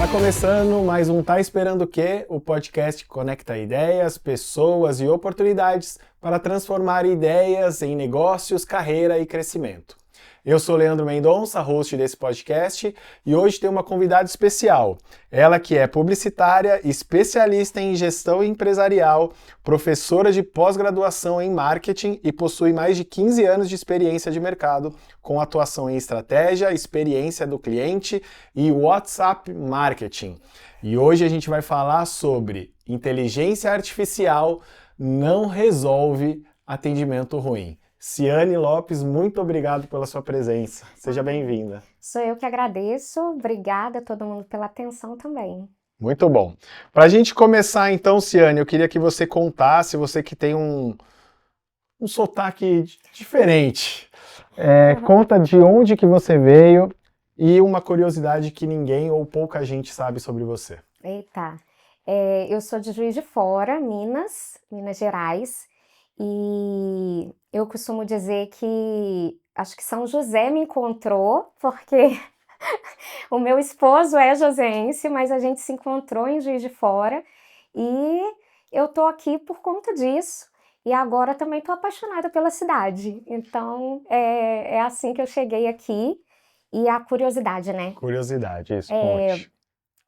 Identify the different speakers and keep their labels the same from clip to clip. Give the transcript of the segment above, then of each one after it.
Speaker 1: Tá começando mais um Tá Esperando o Quê? O podcast que conecta ideias, pessoas e oportunidades para transformar ideias em negócios, carreira e crescimento. Eu sou Leandro Mendonça, host desse podcast, e hoje tem uma convidada especial. Ela que é publicitária, especialista em gestão empresarial, professora de pós-graduação em marketing e possui mais de 15 anos de experiência de mercado, com atuação em estratégia, experiência do cliente e WhatsApp marketing. E hoje a gente vai falar sobre inteligência artificial não resolve atendimento ruim. Ciane Lopes, muito obrigado pela sua presença. Seja bem-vinda.
Speaker 2: Sou eu que agradeço. Obrigada a todo mundo pela atenção também.
Speaker 1: Muito bom. Para a gente começar então, Ciane, eu queria que você contasse, você que tem um sotaque diferente. Conta de onde que você veio e uma curiosidade que ninguém ou pouca gente sabe sobre você.
Speaker 2: Eita, eu sou de Juiz de Fora, Minas Gerais, e eu costumo dizer que acho que São José me encontrou, porque o meu esposo é joseense, mas a gente se encontrou em Juiz de Fora e eu tô aqui por conta disso. E agora também tô apaixonada pela cidade. Então, é assim que eu cheguei aqui. E a curiosidade, né?
Speaker 1: Curiosidade, isso, conte.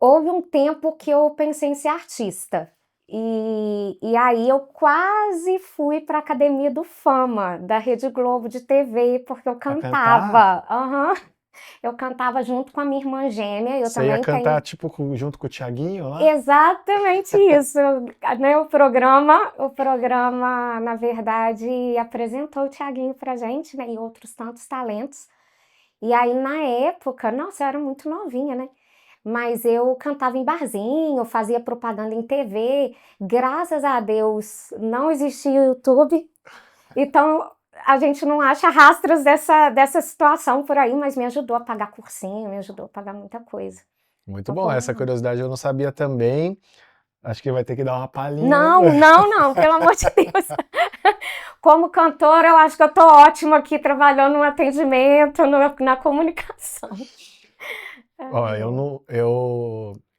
Speaker 2: Houve um tempo que eu pensei em ser artista. E aí eu quase fui para a Academia do Fama, da Rede Globo de TV, porque eu cantava. Aham. Eu cantava junto com a minha irmã gêmea. Eu
Speaker 1: Você ia
Speaker 2: também
Speaker 1: cantar
Speaker 2: tenho.
Speaker 1: tipo junto com o Thiaguinho lá?
Speaker 2: Exatamente isso. Né, o programa, na verdade, apresentou o Thiaguinho pra gente, né? E outros tantos talentos. E aí, na época, nossa, eu era muito novinha, né? Mas eu cantava em barzinho, fazia propaganda em TV. Graças a Deus, não existia YouTube. Então, a gente não acha rastros dessa situação por aí, mas me ajudou a pagar cursinho, me ajudou a pagar muita coisa.
Speaker 1: Muito
Speaker 2: Então,
Speaker 1: bom, essa curiosidade eu não sabia também. Acho que vai ter que dar uma palhinha.
Speaker 2: Não, pelo amor de Deus. Como cantora, eu acho que eu tô ótima aqui trabalhando no atendimento, na comunicação.
Speaker 1: Ó,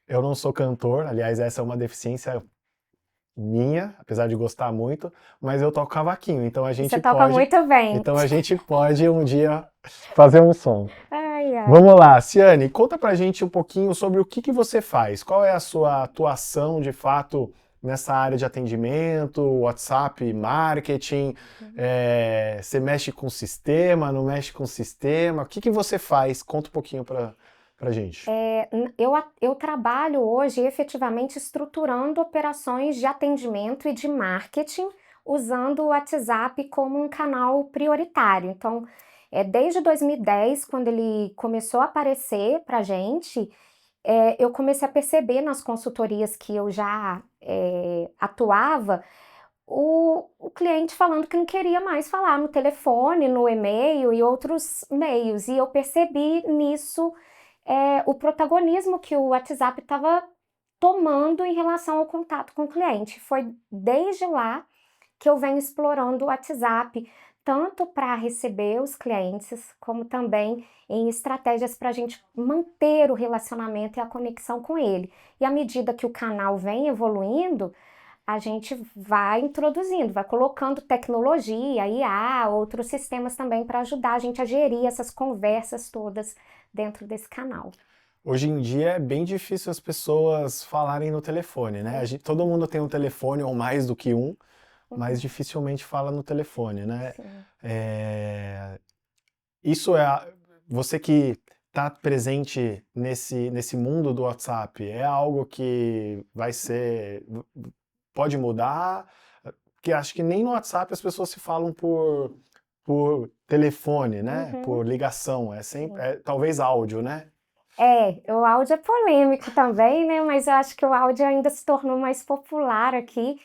Speaker 1: eu não sou cantor, aliás, essa é uma deficiência minha, apesar de gostar muito, mas eu toco cavaquinho, então
Speaker 2: Você toca muito bem.
Speaker 1: a gente pode um dia fazer um som.
Speaker 2: Ai.
Speaker 1: Vamos lá, Ciane, conta pra gente um pouquinho sobre o que você faz. Qual é a sua atuação, de fato, nessa área de atendimento, WhatsApp, marketing? Você mexe com sistema, não mexe com sistema? O que você faz? Conta um pouquinho pra gente.
Speaker 2: Eu trabalho hoje efetivamente estruturando operações de atendimento e de marketing, usando o WhatsApp como um canal prioritário. Então, desde 2010, quando ele começou a aparecer para a gente, eu comecei a perceber nas consultorias que eu já atuava, o cliente falando que não queria mais falar no telefone, no e-mail e outros meios. E eu percebi nisso o protagonismo que o WhatsApp estava tomando em relação ao contato com o cliente. Foi desde lá que eu venho explorando o WhatsApp, tanto para receber os clientes, como também em estratégias para a gente manter o relacionamento e a conexão com ele. E à medida que o canal vem evoluindo, a gente vai introduzindo, vai colocando tecnologia, IA, outros sistemas também para ajudar a gente a gerir essas conversas todas dentro desse canal.
Speaker 1: Hoje em dia é bem difícil as pessoas falarem no telefone, né? Todo mundo tem um telefone ou mais do que um, mas dificilmente fala no telefone, né? Isso você que está presente nesse mundo do WhatsApp, é algo que pode mudar? Porque acho que nem no WhatsApp as pessoas se falam por telefone, né? Por ligação, talvez áudio, né?
Speaker 2: O áudio é polêmico também, né? Mas eu acho que o áudio ainda se tornou mais popular aqui,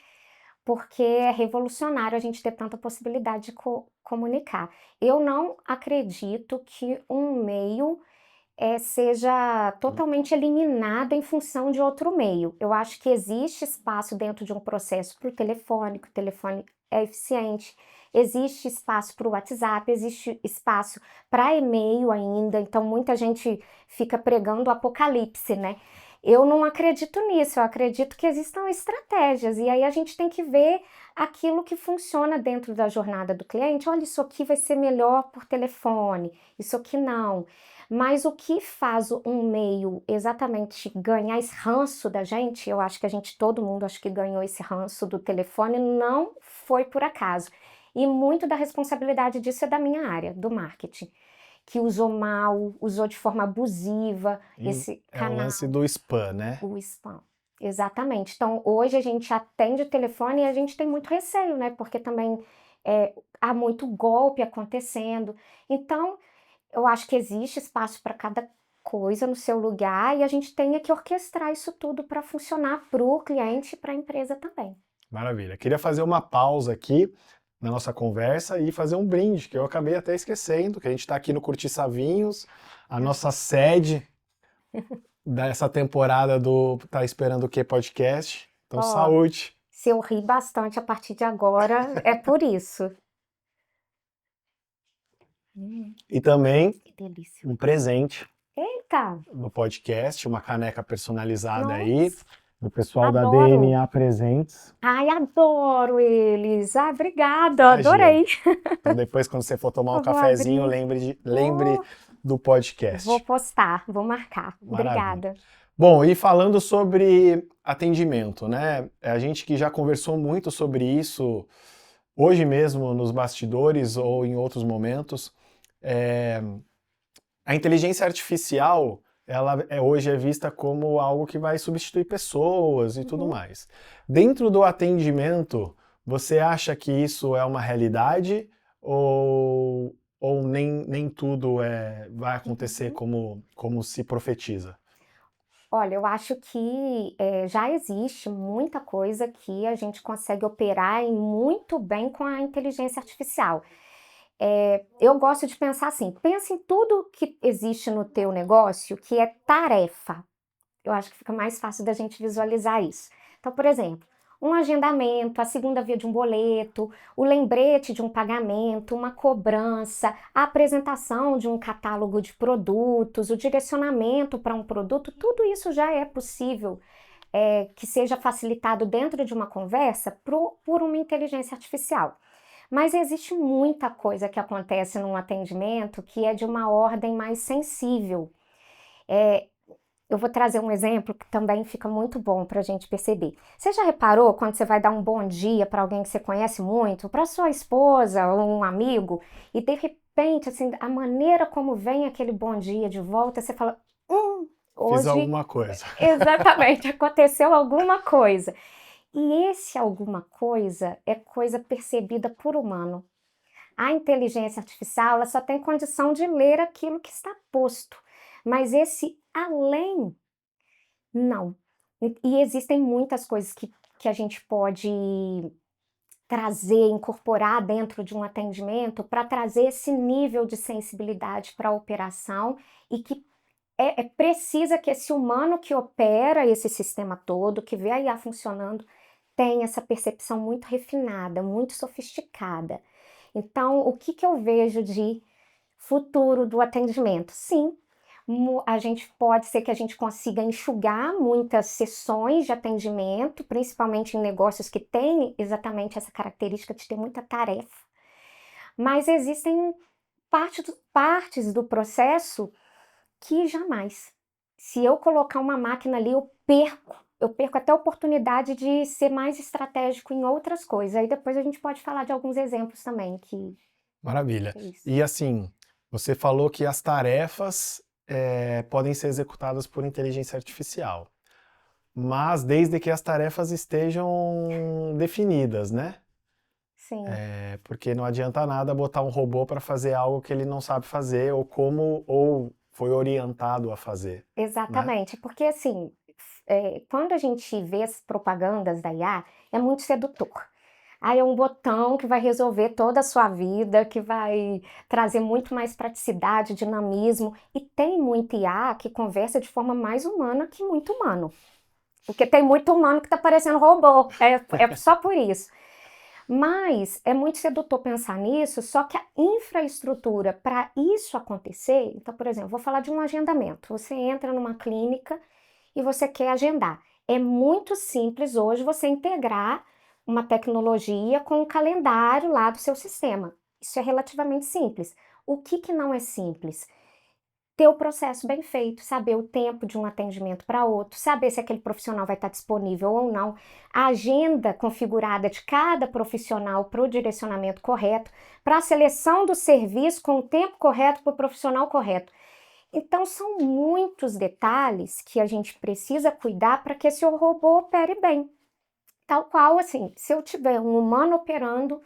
Speaker 2: porque é revolucionário a gente ter tanta possibilidade de comunicar. Eu não acredito que um meio seja totalmente eliminado em função de outro meio. Eu acho que existe espaço dentro de um processo para o telefone é eficiente, existe espaço para o WhatsApp, existe espaço para e-mail ainda, então muita gente fica pregando o apocalipse, né? Eu não acredito nisso, eu acredito que existam estratégias, e aí a gente tem que ver aquilo que funciona dentro da jornada do cliente. Olha, isso aqui vai ser melhor por telefone, isso aqui não. Mas o que faz um meio exatamente ganhar esse ranço da gente, eu acho que todo mundo acho que ganhou esse ranço do telefone, não foi por acaso. E muito da responsabilidade disso é da minha área, do marketing, que usou mal, usou de forma abusiva esse
Speaker 1: É o
Speaker 2: canal.
Speaker 1: lance do spam, né?
Speaker 2: O spam. Exatamente. Então, hoje a gente atende o telefone e a gente tem muito receio, né? Porque também há muito golpe acontecendo. Então, eu acho que existe espaço para cada coisa no seu lugar e a gente tem que orquestrar isso tudo para funcionar para o cliente e para a empresa também.
Speaker 1: Maravilha. Queria fazer uma pausa aqui na nossa conversa e fazer um brinde, que eu acabei até esquecendo, que a gente está aqui no Curtiça Vinhos, a nossa sede dessa temporada do Tá Esperando o Quê podcast. Então,
Speaker 2: Ó,
Speaker 1: saúde!
Speaker 2: se eu rir bastante a partir de agora, é por isso.
Speaker 1: E também
Speaker 2: Que delícia.
Speaker 1: um presente
Speaker 2: Eita,
Speaker 1: no podcast, uma caneca personalizada aí,
Speaker 2: nossa,
Speaker 1: do pessoal da
Speaker 2: adoro.
Speaker 1: DNA Presentes.
Speaker 2: Ai, adoro eles. Ah, obrigada,
Speaker 1: Imagina.
Speaker 2: adorei.
Speaker 1: Então, depois, quando você for tomar um
Speaker 2: Eu vou
Speaker 1: cafezinho,
Speaker 2: abrir.
Speaker 1: lembre do
Speaker 2: Vou
Speaker 1: podcast.
Speaker 2: postar, vou marcar.
Speaker 1: Maravilha.
Speaker 2: Obrigada.
Speaker 1: Bom, e falando sobre atendimento, né? A gente que já conversou muito sobre isso hoje mesmo nos bastidores ou em outros momentos, a inteligência artificial, hoje é vista como algo que vai substituir pessoas e tudo
Speaker 2: Uhum.
Speaker 1: mais. Dentro do atendimento, você acha que isso é uma realidade ou nem tudo vai acontecer como se profetiza?
Speaker 2: Olha, eu acho que já existe muita coisa que a gente consegue operar e muito bem com a inteligência artificial. Eu gosto de pensar assim, pensa em tudo que existe no teu negócio que é tarefa. Eu acho que fica mais fácil da gente visualizar isso. Então, por exemplo, um agendamento, a segunda via de um boleto, o lembrete de um pagamento, uma cobrança, a apresentação de um catálogo de produtos, o direcionamento para um produto, tudo isso já é possível que seja facilitado dentro de uma conversa por uma inteligência artificial. Mas existe muita coisa que acontece num atendimento que é de uma ordem mais sensível. Eu vou trazer um exemplo que também fica muito bom para a gente perceber. Você já reparou quando você vai dar um bom dia para alguém que você conhece muito, para sua esposa ou um amigo, e de repente, assim, a maneira como vem aquele bom dia de volta, você fala,
Speaker 1: Fiz
Speaker 2: hoje,
Speaker 1: alguma coisa.
Speaker 2: exatamente, aconteceu alguma coisa. E esse alguma coisa é coisa percebida por humano. A inteligência artificial, ela só tem condição de ler aquilo que está posto. Mas esse além, não. E existem muitas coisas que a gente pode trazer, incorporar dentro de um atendimento para trazer esse nível de sensibilidade para a operação e que precisa que esse humano que opera esse sistema todo, que vê a IA funcionando, tenha essa percepção muito refinada, muito sofisticada. Então, o que eu vejo de futuro do atendimento? Sim, a gente pode ser que a gente consiga enxugar muitas sessões de atendimento, principalmente em negócios que têm exatamente essa característica de ter muita tarefa. Mas existem partes do processo que jamais. Se eu colocar uma máquina ali, eu perco até a oportunidade de ser mais estratégico em outras coisas. Aí depois a gente pode falar de alguns exemplos também que
Speaker 1: Maravilha.
Speaker 2: é isso.
Speaker 1: E assim, você falou que as tarefas podem ser executadas por inteligência artificial, mas desde que as tarefas estejam definidas, né?
Speaker 2: Sim,
Speaker 1: Porque não adianta nada botar um robô para fazer algo que ele não sabe fazer ou foi orientado a fazer, né?
Speaker 2: exatamente. Porque assim, quando a gente vê as propagandas da IA, é muito sedutor. Aí é um botão que vai resolver toda a sua vida, que vai trazer muito mais praticidade, dinamismo. E tem muito IA que conversa de forma mais humana que muito humano. Porque tem muito humano que está parecendo robô. É só por isso. Mas é muito sedutor pensar nisso, só que a infraestrutura para isso acontecer. Então, por exemplo, vou falar de um agendamento. Você entra numa clínica e você quer agendar. É muito simples hoje você integrar uma tecnologia com o calendário lá do seu sistema. Isso é relativamente simples. O que não é simples? Ter o processo bem feito, saber o tempo de um atendimento para outro, saber se aquele profissional vai estar disponível ou não, a agenda configurada de cada profissional para o direcionamento correto, para a seleção do serviço com o tempo correto para o profissional correto. Então, são muitos detalhes que a gente precisa cuidar para que esse robô opere bem. Tal qual, assim, se eu tiver um humano operando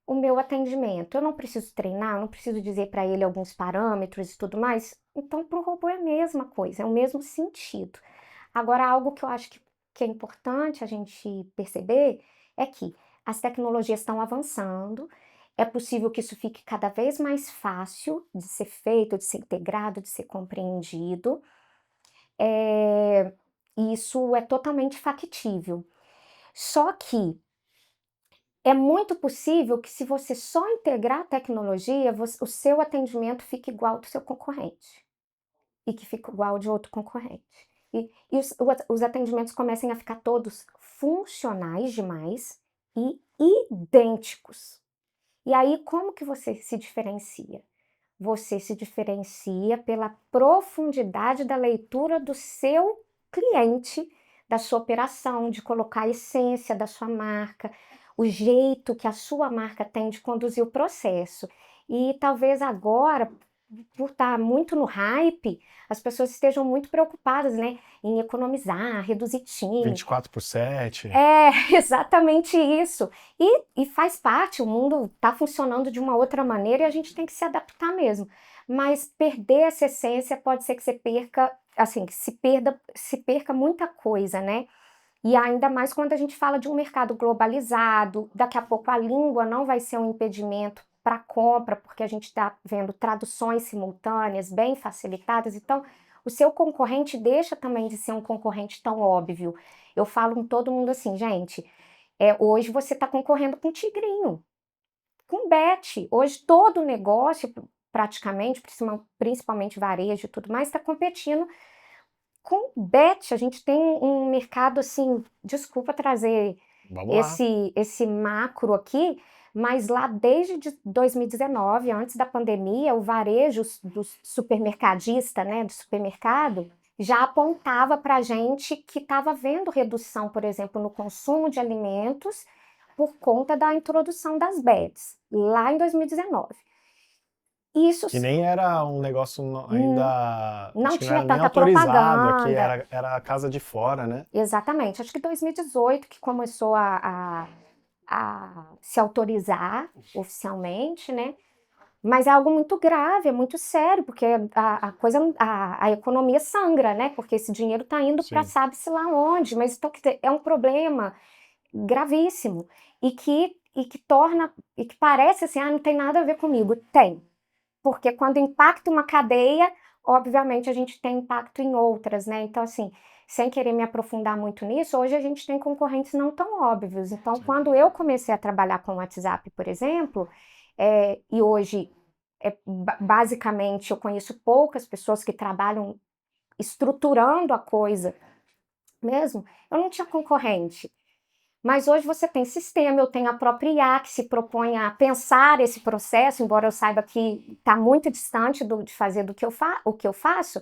Speaker 2: o meu atendimento, eu não preciso treinar, eu não preciso dizer para ele alguns parâmetros e tudo mais. Então, para o robô é a mesma coisa, é o mesmo sentido. Agora, algo que eu acho que é importante a gente perceber é que as tecnologias estão avançando, é possível que isso fique cada vez mais fácil de ser feito, de ser integrado, de ser compreendido. Isso é totalmente factível. Só que é muito possível que, se você só integrar a tecnologia, o seu atendimento fique igual ao do seu concorrente e que fique igual ao de outro concorrente. E os atendimentos comecem a ficar todos funcionais demais e idênticos. E aí, como que você se diferencia? Você se diferencia pela profundidade da leitura do seu cliente, da sua operação, de colocar a essência da sua marca, o jeito que a sua marca tem de conduzir o processo. E talvez agora, por estar muito no hype, as pessoas estejam muito preocupadas, né, em economizar, reduzir time.
Speaker 1: 24/7.
Speaker 2: É, exatamente isso. E faz parte, o mundo está funcionando de uma outra maneira e a gente tem que se adaptar mesmo. Mas perder essa essência pode ser que você perca, assim, que se perca muita coisa, né? E ainda mais quando a gente fala de um mercado globalizado, daqui a pouco a língua não vai ser um impedimento para compra, porque a gente está vendo traduções simultâneas bem facilitadas. Então, o seu concorrente deixa também de ser um concorrente tão óbvio. Eu falo com todo mundo assim, gente, hoje você está concorrendo com tigrinho, com bet. Hoje todo negócio, praticamente, principalmente varejo e tudo mais, está competindo com bet. A gente tem um mercado, assim, desculpa trazer esse macro aqui, mas lá desde 2019, antes da pandemia, o varejo do supermercadista, né, do supermercado, já apontava para a gente que estava vendo redução, por exemplo, no consumo de alimentos por conta da introdução das bets, lá em 2019. Isso
Speaker 1: que nem era um negócio ainda...
Speaker 2: não
Speaker 1: acho que
Speaker 2: tinha
Speaker 1: não era nem
Speaker 2: tanta
Speaker 1: autorizado aqui,
Speaker 2: propaganda.
Speaker 1: era a casa de fora, né?
Speaker 2: Exatamente, acho que 2018 que começou a se autorizar oficialmente, né? Mas é algo muito grave, é muito sério, porque a economia sangra, né? Porque esse dinheiro está indo para
Speaker 1: Sim.
Speaker 2: sabe-se lá onde, mas então, é um problema gravíssimo e que torna, e que parece assim, não tem nada a ver comigo. Tem, porque quando impacta uma cadeia, obviamente a gente tem impacto em outras, né? Então, assim, sem querer me aprofundar muito nisso, hoje a gente tem concorrentes não tão óbvios. Então, quando eu comecei a trabalhar com o WhatsApp, por exemplo, e hoje, basicamente, eu conheço poucas pessoas que trabalham estruturando a coisa mesmo, eu não tinha concorrente. Mas hoje você tem sistema, eu tenho a própria IA que se propõe a pensar esse processo, embora eu saiba que está muito distante de fazer o que eu faço,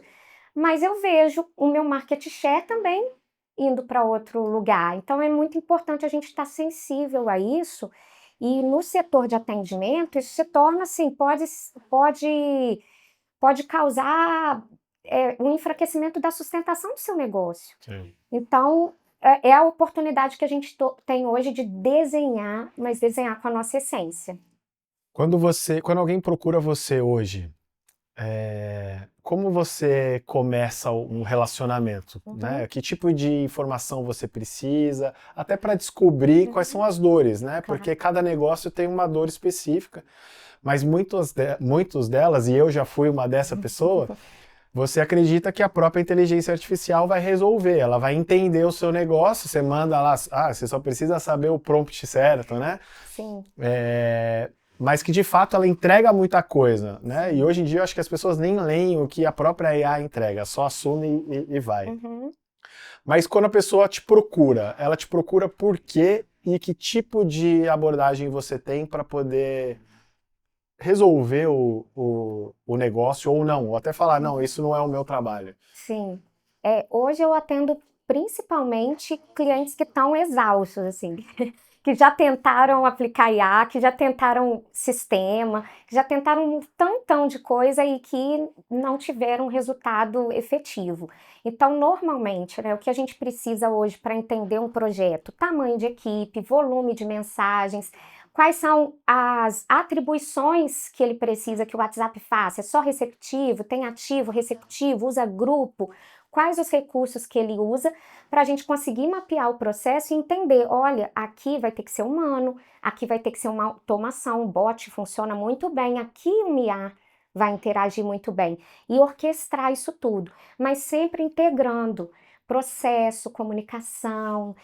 Speaker 2: mas eu vejo o meu market share também indo para outro lugar. Então é muito importante a gente estar sensível a isso, e no setor de atendimento isso se torna assim, pode causar um enfraquecimento da sustentação do seu negócio.
Speaker 1: Sim.
Speaker 2: Então, é a oportunidade que a gente tem hoje de desenhar, mas desenhar com a nossa essência.
Speaker 1: Quando alguém procura você hoje, como você começa um relacionamento, né? Que tipo de informação você precisa, até para descobrir quais são as dores, né? Porque cada negócio tem uma dor específica, mas muitos delas, e eu já fui uma dessa pessoa, você acredita que a própria inteligência artificial vai resolver, ela vai entender o seu negócio, você manda lá, você só precisa saber o prompt certo, né?
Speaker 2: Sim.
Speaker 1: Mas que de fato ela entrega muita coisa, né? E hoje em dia eu acho que as pessoas nem leem o que a própria IA entrega, só assume e vai. Mas quando a pessoa te procura, ela te procura por quê e que tipo de abordagem você tem para poder resolver o negócio ou não, ou até falar, não, isso não é o meu trabalho.
Speaker 2: Sim. Hoje eu atendo principalmente clientes que estão exaustos, assim, que já tentaram aplicar IA, que já tentaram sistema, que já tentaram um tantão de coisa e que não tiveram resultado efetivo. Então, normalmente, né, o que a gente precisa hoje para entender um projeto, tamanho de equipe, volume de mensagens, quais são as atribuições que ele precisa que o WhatsApp faça? É só receptivo, tem ativo, receptivo, usa grupo? Quais os recursos que ele usa para a gente conseguir mapear o processo e entender, olha, aqui vai ter que ser humano, aqui vai ter que ser uma automação, um bot funciona muito bem, aqui um IA vai interagir muito bem. E orquestrar isso tudo, mas sempre integrando processo, comunicação,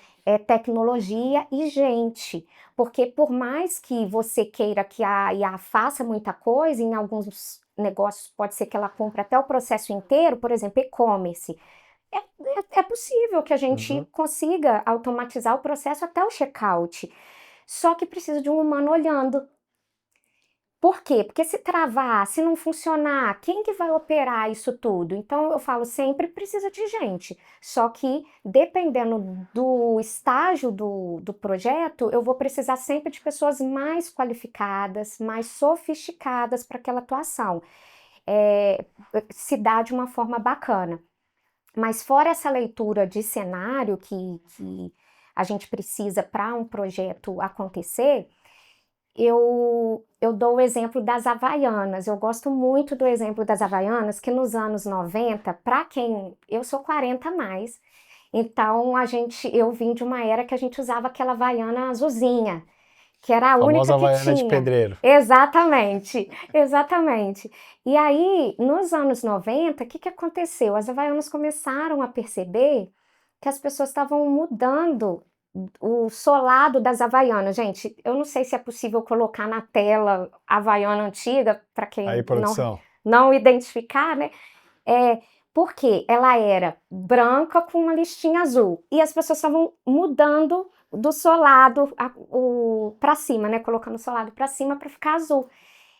Speaker 2: tecnologia e gente. Porque por mais que você queira que a IA faça muita coisa, em alguns negócios pode ser que ela cumpra até o processo inteiro, por exemplo, e-commerce. É possível que a gente consiga automatizar o processo até o checkout. Só que precisa de um humano olhando. Por quê? Porque se travar, se não funcionar, quem que vai operar isso tudo? Então eu falo sempre precisa de gente. Só que dependendo do estágio do projeto, eu vou precisar sempre de pessoas mais qualificadas, mais sofisticadas para aquela atuação. Se dá de uma forma bacana. Mas fora essa leitura de cenário que a gente precisa para um projeto acontecer, eu dou o exemplo das Havaianas. Eu gosto muito do exemplo das Havaianas, que nos anos 90, para quem... Eu sou 40 a mais, então eu vim de uma era que a gente usava aquela Havaiana azulzinha, que era a
Speaker 1: Famosa
Speaker 2: única que
Speaker 1: Havaiana de
Speaker 2: tinha.
Speaker 1: pedreiro.
Speaker 2: Exatamente, exatamente. E aí, nos anos 90, o que aconteceu? As Havaianas começaram a perceber que as pessoas estavam mudando o solado das Havaianas. Gente, eu não sei se é possível colocar na tela a Havaiana antiga, para
Speaker 1: Aí,
Speaker 2: quem
Speaker 1: produção.
Speaker 2: não identificar, né? Porque ela era branca com uma listinha azul. E as pessoas estavam mudando do solado para cima, né? Colocando o solado para cima para ficar azul.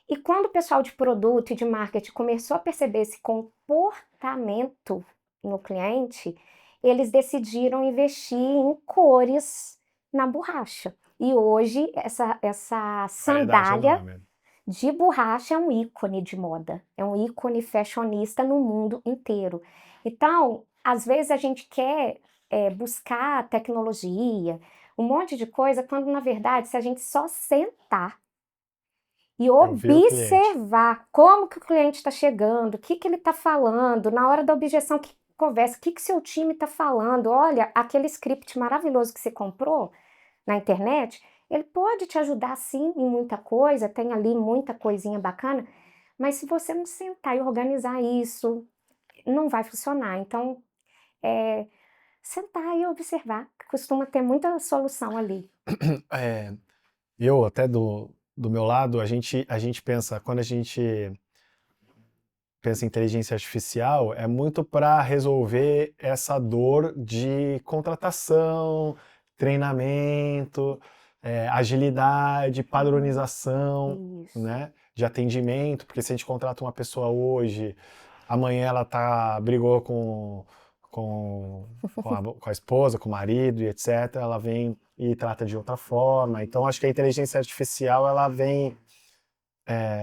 Speaker 2: E quando o pessoal de produto e de marketing começou a perceber esse comportamento no cliente, eles decidiram investir em cores na borracha. E hoje essa
Speaker 1: Variedade
Speaker 2: sandália
Speaker 1: enorme.
Speaker 2: de borracha é um ícone de moda, é um ícone fashionista no mundo inteiro. Então, às vezes a gente quer buscar tecnologia, um monte de coisa, quando na verdade, se a gente só sentar e
Speaker 1: Ouvir o cliente.
Speaker 2: observar como que o cliente está chegando, o que ele está falando, na hora da objeção, que conversa, o que seu time está falando, olha, aquele script maravilhoso que você comprou na internet, ele pode te ajudar sim em muita coisa, tem ali muita coisinha bacana, mas se você não sentar e organizar isso, não vai funcionar. Então, sentar e observar, que costuma ter muita solução ali.
Speaker 1: Eu, até do meu lado, a gente pensa, quando a gente pensa em inteligência artificial, é muito para resolver essa dor de contratação, treinamento, agilidade, padronização,
Speaker 2: Isso.
Speaker 1: né, de atendimento, porque se a gente contrata uma pessoa hoje, amanhã ela brigou com a esposa, com o marido e etc., ela vem e trata de outra forma. Então, acho que a inteligência artificial, ela vem...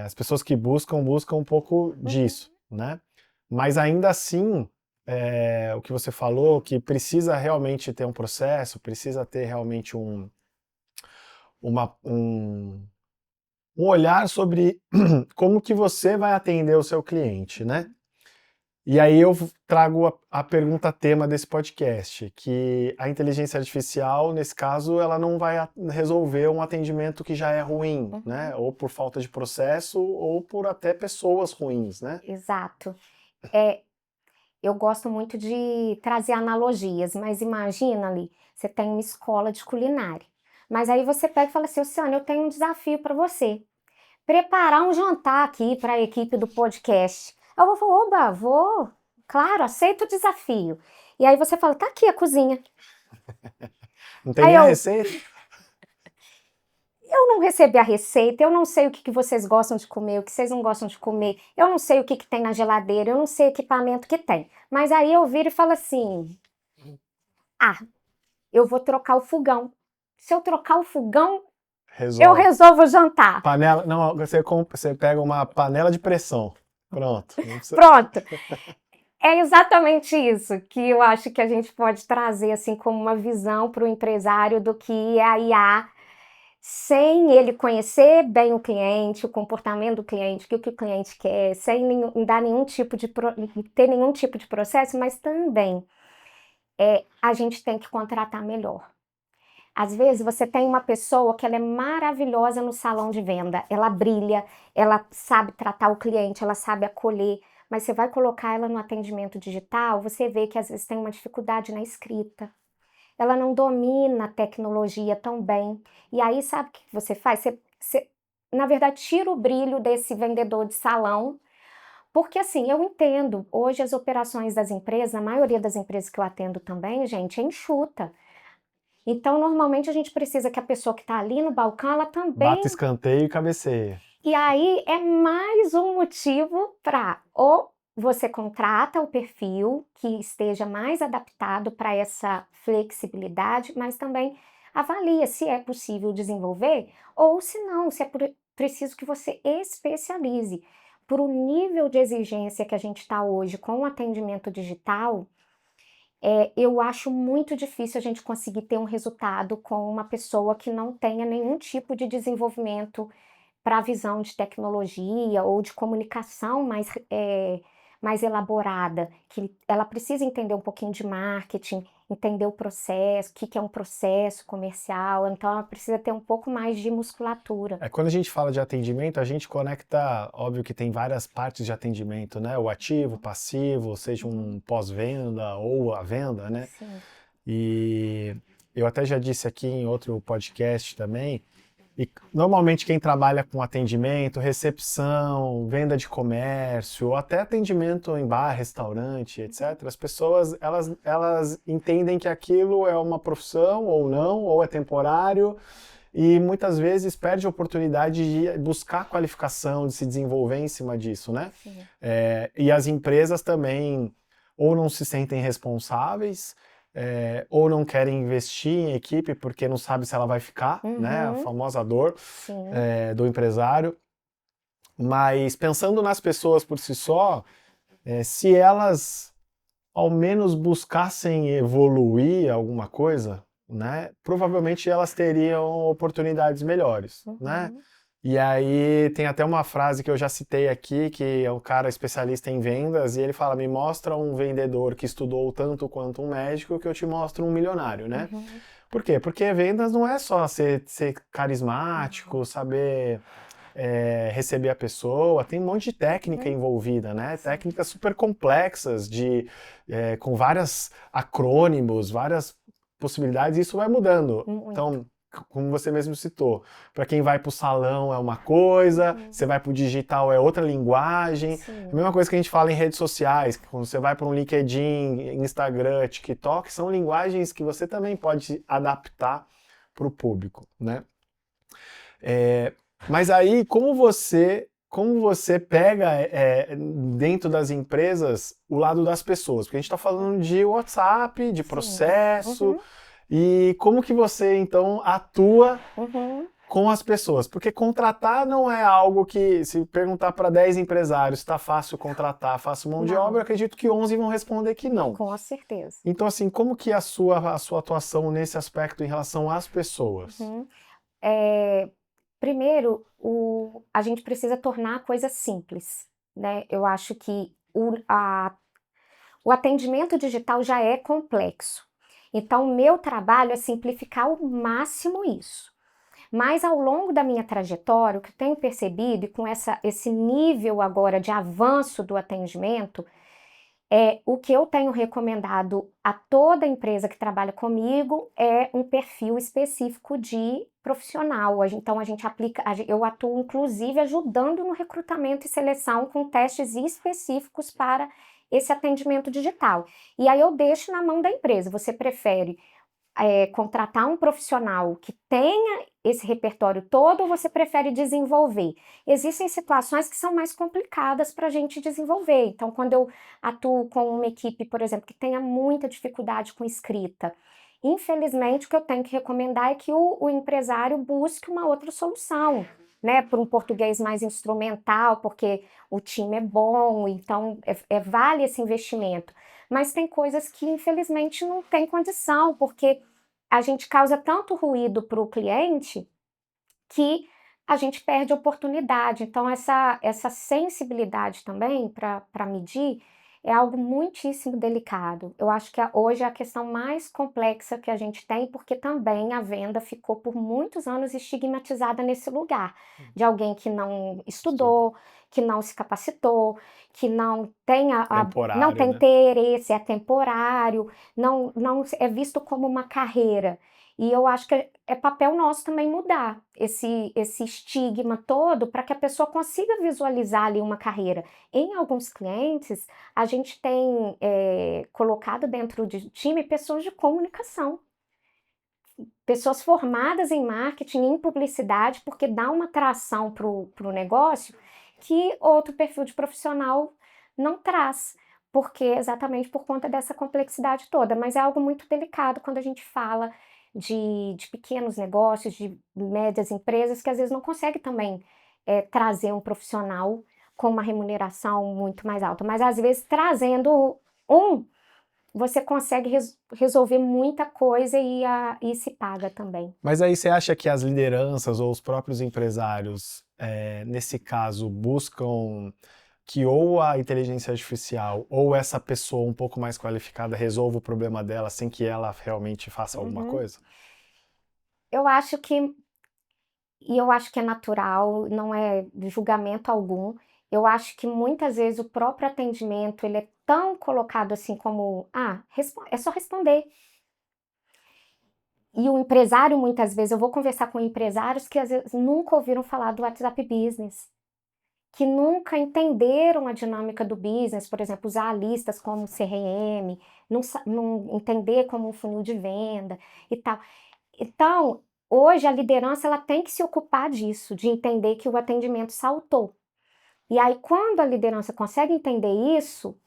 Speaker 1: as pessoas que buscam um pouco disso, né? Mas ainda assim, o que você falou, que precisa realmente ter um processo, precisa ter realmente um olhar sobre como que você vai atender o seu cliente, né? E aí eu trago a pergunta tema desse podcast, que a inteligência artificial, nesse caso, ela não vai resolver um atendimento que já é ruim, né? Ou por falta de processo, ou por até pessoas ruins, né?
Speaker 2: Exato. Eu gosto muito de trazer analogias, mas imagina ali, você tem uma escola de culinária. Mas aí você pega e fala assim, Luciana, eu tenho um desafio para você. Preparar um jantar aqui para a equipe do podcast. Eu vou falar, oba, vou. claro, aceito o desafio. E aí você fala, tá aqui a cozinha.
Speaker 1: Não tem
Speaker 2: Aí
Speaker 1: nem a
Speaker 2: eu
Speaker 1: receita?
Speaker 2: não recebi a receita, eu não sei o que vocês gostam de comer, o que vocês não gostam de comer, eu não sei o que tem na geladeira, eu não sei o equipamento que tem. Mas aí eu viro e falo assim, ah, eu vou trocar o fogão. Se eu trocar o fogão, eu
Speaker 1: Resolve.
Speaker 2: resolvo o jantar.
Speaker 1: Panela, não, você pega uma panela de pressão. Pronto. Não precisa...
Speaker 2: Pronto. É exatamente isso que eu acho que a gente pode trazer assim como uma visão para o empresário do que é a IA, sem ele conhecer bem o cliente, o comportamento do cliente, o que o cliente quer, sem dar nenhum tipo de ter nenhum tipo de processo, mas também a gente tem que contratar melhor. Às vezes você tem uma pessoa que ela é maravilhosa no salão de venda, ela brilha, ela sabe tratar o cliente, ela sabe acolher, mas você vai colocar ela no atendimento digital, você vê que às vezes tem uma dificuldade na escrita. Ela não domina a tecnologia tão bem. E aí, sabe o que você faz? Você, na verdade, tira o brilho desse vendedor de salão, porque assim, eu entendo, hoje as operações das empresas, a maioria das empresas que eu atendo também, gente, é enxuta. Então, normalmente a gente precisa que a pessoa que está ali no balcão, ela
Speaker 1: Bata
Speaker 2: também.
Speaker 1: escanteio e cabeceia.
Speaker 2: E aí é mais um motivo para ou você contrata o perfil que esteja mais adaptado para essa flexibilidade, mas também avalia se é possível desenvolver ou se não, se é preciso que você especialize. Por o nível de exigência que a gente está hoje com o atendimento digital, eu acho muito difícil a gente conseguir ter um resultado com uma pessoa que não tenha nenhum tipo de desenvolvimento para a visão de tecnologia ou de comunicação mais elaborada, que ela precisa entender um pouquinho de marketing, entender o processo, o que é um processo comercial, então ela precisa ter um pouco mais de musculatura.
Speaker 1: Quando a gente fala de atendimento, a gente conecta, óbvio que tem várias partes de atendimento, né? O ativo, o passivo, seja um pós-venda ou a venda, né?
Speaker 2: Sim.
Speaker 1: E eu até já disse aqui em outro podcast também, e normalmente quem trabalha com atendimento, recepção, venda de comércio, ou até atendimento em bar, restaurante, etc., as pessoas elas entendem que aquilo é uma profissão ou não, ou é temporário, e muitas vezes perde a oportunidade de buscar qualificação, de se desenvolver em cima disso, né? E as empresas também ou não se sentem responsáveis, ou não querem investir em equipe porque não sabe se ela vai ficar, né? A famosa dor do empresário. Mas pensando nas pessoas por si só, se elas ao menos buscassem evoluir alguma coisa, né? Provavelmente elas teriam oportunidades melhores, né? E aí tem até uma frase que eu já citei aqui, que é um cara especialista em vendas, e ele fala, me mostra um vendedor que estudou tanto quanto um médico que eu te mostro um milionário, né? Por quê? Porque vendas não é só ser carismático, saber receber a pessoa, tem um monte de técnica envolvida, né? Técnicas super complexas, com vários acrônimos, várias possibilidades, e isso vai mudando. Então, como você mesmo citou, para quem vai para o salão é uma coisa, você vai para o digital é outra linguagem. É a mesma coisa que a gente fala em redes sociais, quando você vai para um LinkedIn, Instagram, TikTok, são linguagens que você também pode adaptar para o público, né? Mas aí, como você pega dentro das empresas o lado das pessoas? Porque a gente está falando de WhatsApp, de processo, e como que você, então, atua com as pessoas? Porque contratar não é algo que, se perguntar para 10 empresários, está fácil contratar, fácil mão de obra, eu acredito que 11 vão responder que não.
Speaker 2: Com certeza.
Speaker 1: Então, assim, como que é a sua atuação nesse aspecto em relação às pessoas?
Speaker 2: Primeiro, a gente precisa tornar a coisa simples, né? Eu acho que o atendimento digital já é complexo. Então, o meu trabalho é simplificar ao máximo isso. Mas ao longo da minha trajetória, o que eu tenho percebido, e com esse nível agora de avanço do atendimento, o que eu tenho recomendado a toda empresa que trabalha comigo é um perfil específico de profissional. Então, a gente aplica, eu atuo inclusive ajudando no recrutamento e seleção com testes específicos para esse atendimento digital. E aí eu deixo na mão da empresa. Você prefere contratar um profissional que tenha esse repertório todo ou você prefere desenvolver? Existem situações que são mais complicadas para a gente desenvolver. Então, quando eu atuo com uma equipe, por exemplo, que tenha muita dificuldade com escrita, infelizmente o que eu tenho que recomendar é que o empresário busque uma outra solução, né, para um português mais instrumental, porque o time é bom, então vale esse investimento. Mas tem coisas que, infelizmente, não tem condição, porque a gente causa tanto ruído para o cliente que a gente perde a oportunidade. Então, essa sensibilidade também para medir é algo muitíssimo delicado. Eu acho que hoje é a questão mais complexa que a gente tem, porque também a venda ficou por muitos anos estigmatizada nesse lugar, de alguém que não estudou, que não se capacitou, que não tem não tem interesse, é temporário, não é visto como uma carreira. E eu acho que é papel nosso também mudar esse estigma todo para que a pessoa consiga visualizar ali uma carreira. Em alguns clientes, a gente tem colocado dentro do time pessoas de comunicação, pessoas formadas em marketing, em publicidade, porque dá uma atração para o negócio que outro perfil de profissional não traz, porque exatamente por conta dessa complexidade toda. Mas é algo muito delicado quando a gente fala de pequenos negócios, de médias empresas, que às vezes não consegue também trazer um profissional com uma remuneração muito mais alta. Mas às vezes trazendo você consegue resolver muita coisa e se paga também.
Speaker 1: Mas aí você acha que as lideranças ou os próprios empresários, nesse caso, buscam que ou a inteligência artificial ou essa pessoa um pouco mais qualificada resolva o problema dela sem que ela realmente faça alguma coisa?
Speaker 2: Eu acho que é natural, não é julgamento algum. Eu acho que muitas vezes o próprio atendimento, ele é tão colocado assim como, é só responder. E o empresário, muitas vezes, eu vou conversar com empresários que às vezes nunca ouviram falar do WhatsApp Business, que nunca entenderam a dinâmica do business, por exemplo, usar listas como CRM, não entender como um funil de venda e tal. Então, hoje a liderança ela tem que se ocupar disso, de entender que o atendimento saltou. E aí, quando a liderança consegue entender isso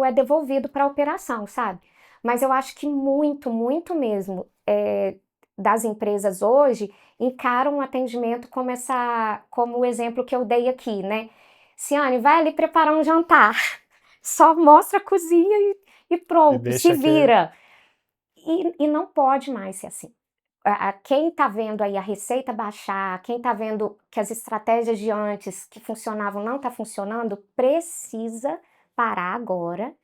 Speaker 2: é devolvido para a operação, sabe? Mas eu acho que muito, muito mesmo das empresas hoje encaram o atendimento como o exemplo que eu dei aqui, né? Ciane, vai ali preparar um jantar. Só mostra a cozinha e pronto, se vira. E não pode mais ser assim. Quem está vendo aí a receita baixar, quem está vendo que as estratégias de antes que funcionavam não está funcionando, precisa parar agora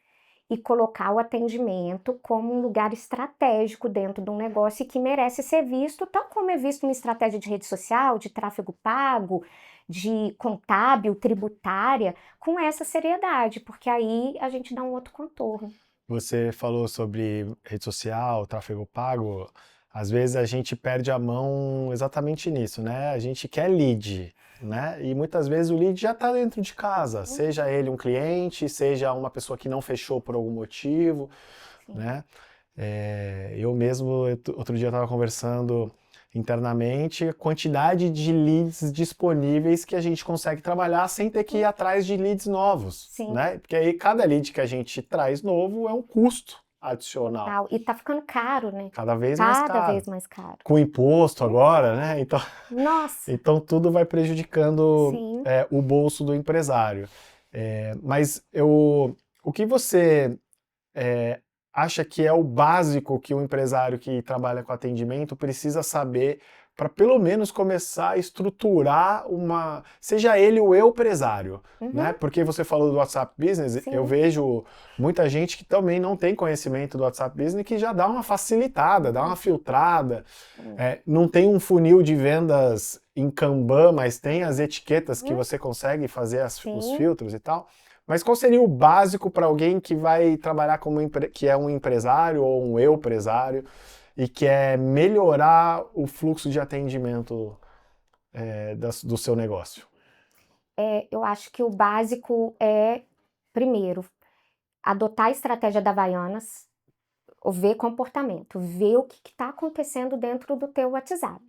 Speaker 2: e colocar o atendimento como um lugar estratégico dentro de um negócio e que merece ser visto, tal como é visto uma estratégia de rede social, de tráfego pago, de contábil, tributária, com essa seriedade, porque aí a gente dá um outro contorno.
Speaker 1: Você falou sobre rede social, tráfego pago. Às vezes a gente perde a mão exatamente nisso, né? A gente quer lead, né? E muitas vezes o lead já está dentro de casa, seja ele um cliente, seja uma pessoa que não fechou por algum motivo, né? Eu mesmo, outro dia estava conversando internamente, a quantidade de leads disponíveis que a gente consegue trabalhar sem ter que ir atrás de leads novos, né? Porque aí cada lead que a gente traz novo é um custo adicional.
Speaker 2: E tá ficando caro, né?
Speaker 1: Cada vez mais caro.
Speaker 2: Cada vez mais caro.
Speaker 1: Com imposto agora, né? Então,
Speaker 2: nossa!
Speaker 1: Então tudo vai prejudicando o bolso do empresário. Mas o que você acha que é o básico que um empresário que trabalha com atendimento precisa saber para pelo menos começar a estruturar seja ele o empresário, né? Porque você falou do WhatsApp Business, eu vejo muita gente que também não tem conhecimento do WhatsApp Business que já dá uma facilitada, dá uma filtrada, não tem um funil de vendas em Kanban, mas tem as etiquetas que você consegue fazer os filtros e tal. Mas qual seria o básico para alguém que vai trabalhar que é um empresário ou um empresário e quer melhorar o fluxo de atendimento do seu negócio?
Speaker 2: Eu acho que o básico é primeiro, adotar a estratégia da Havaianas, ou ver comportamento, ver o que está acontecendo dentro do teu WhatsApp.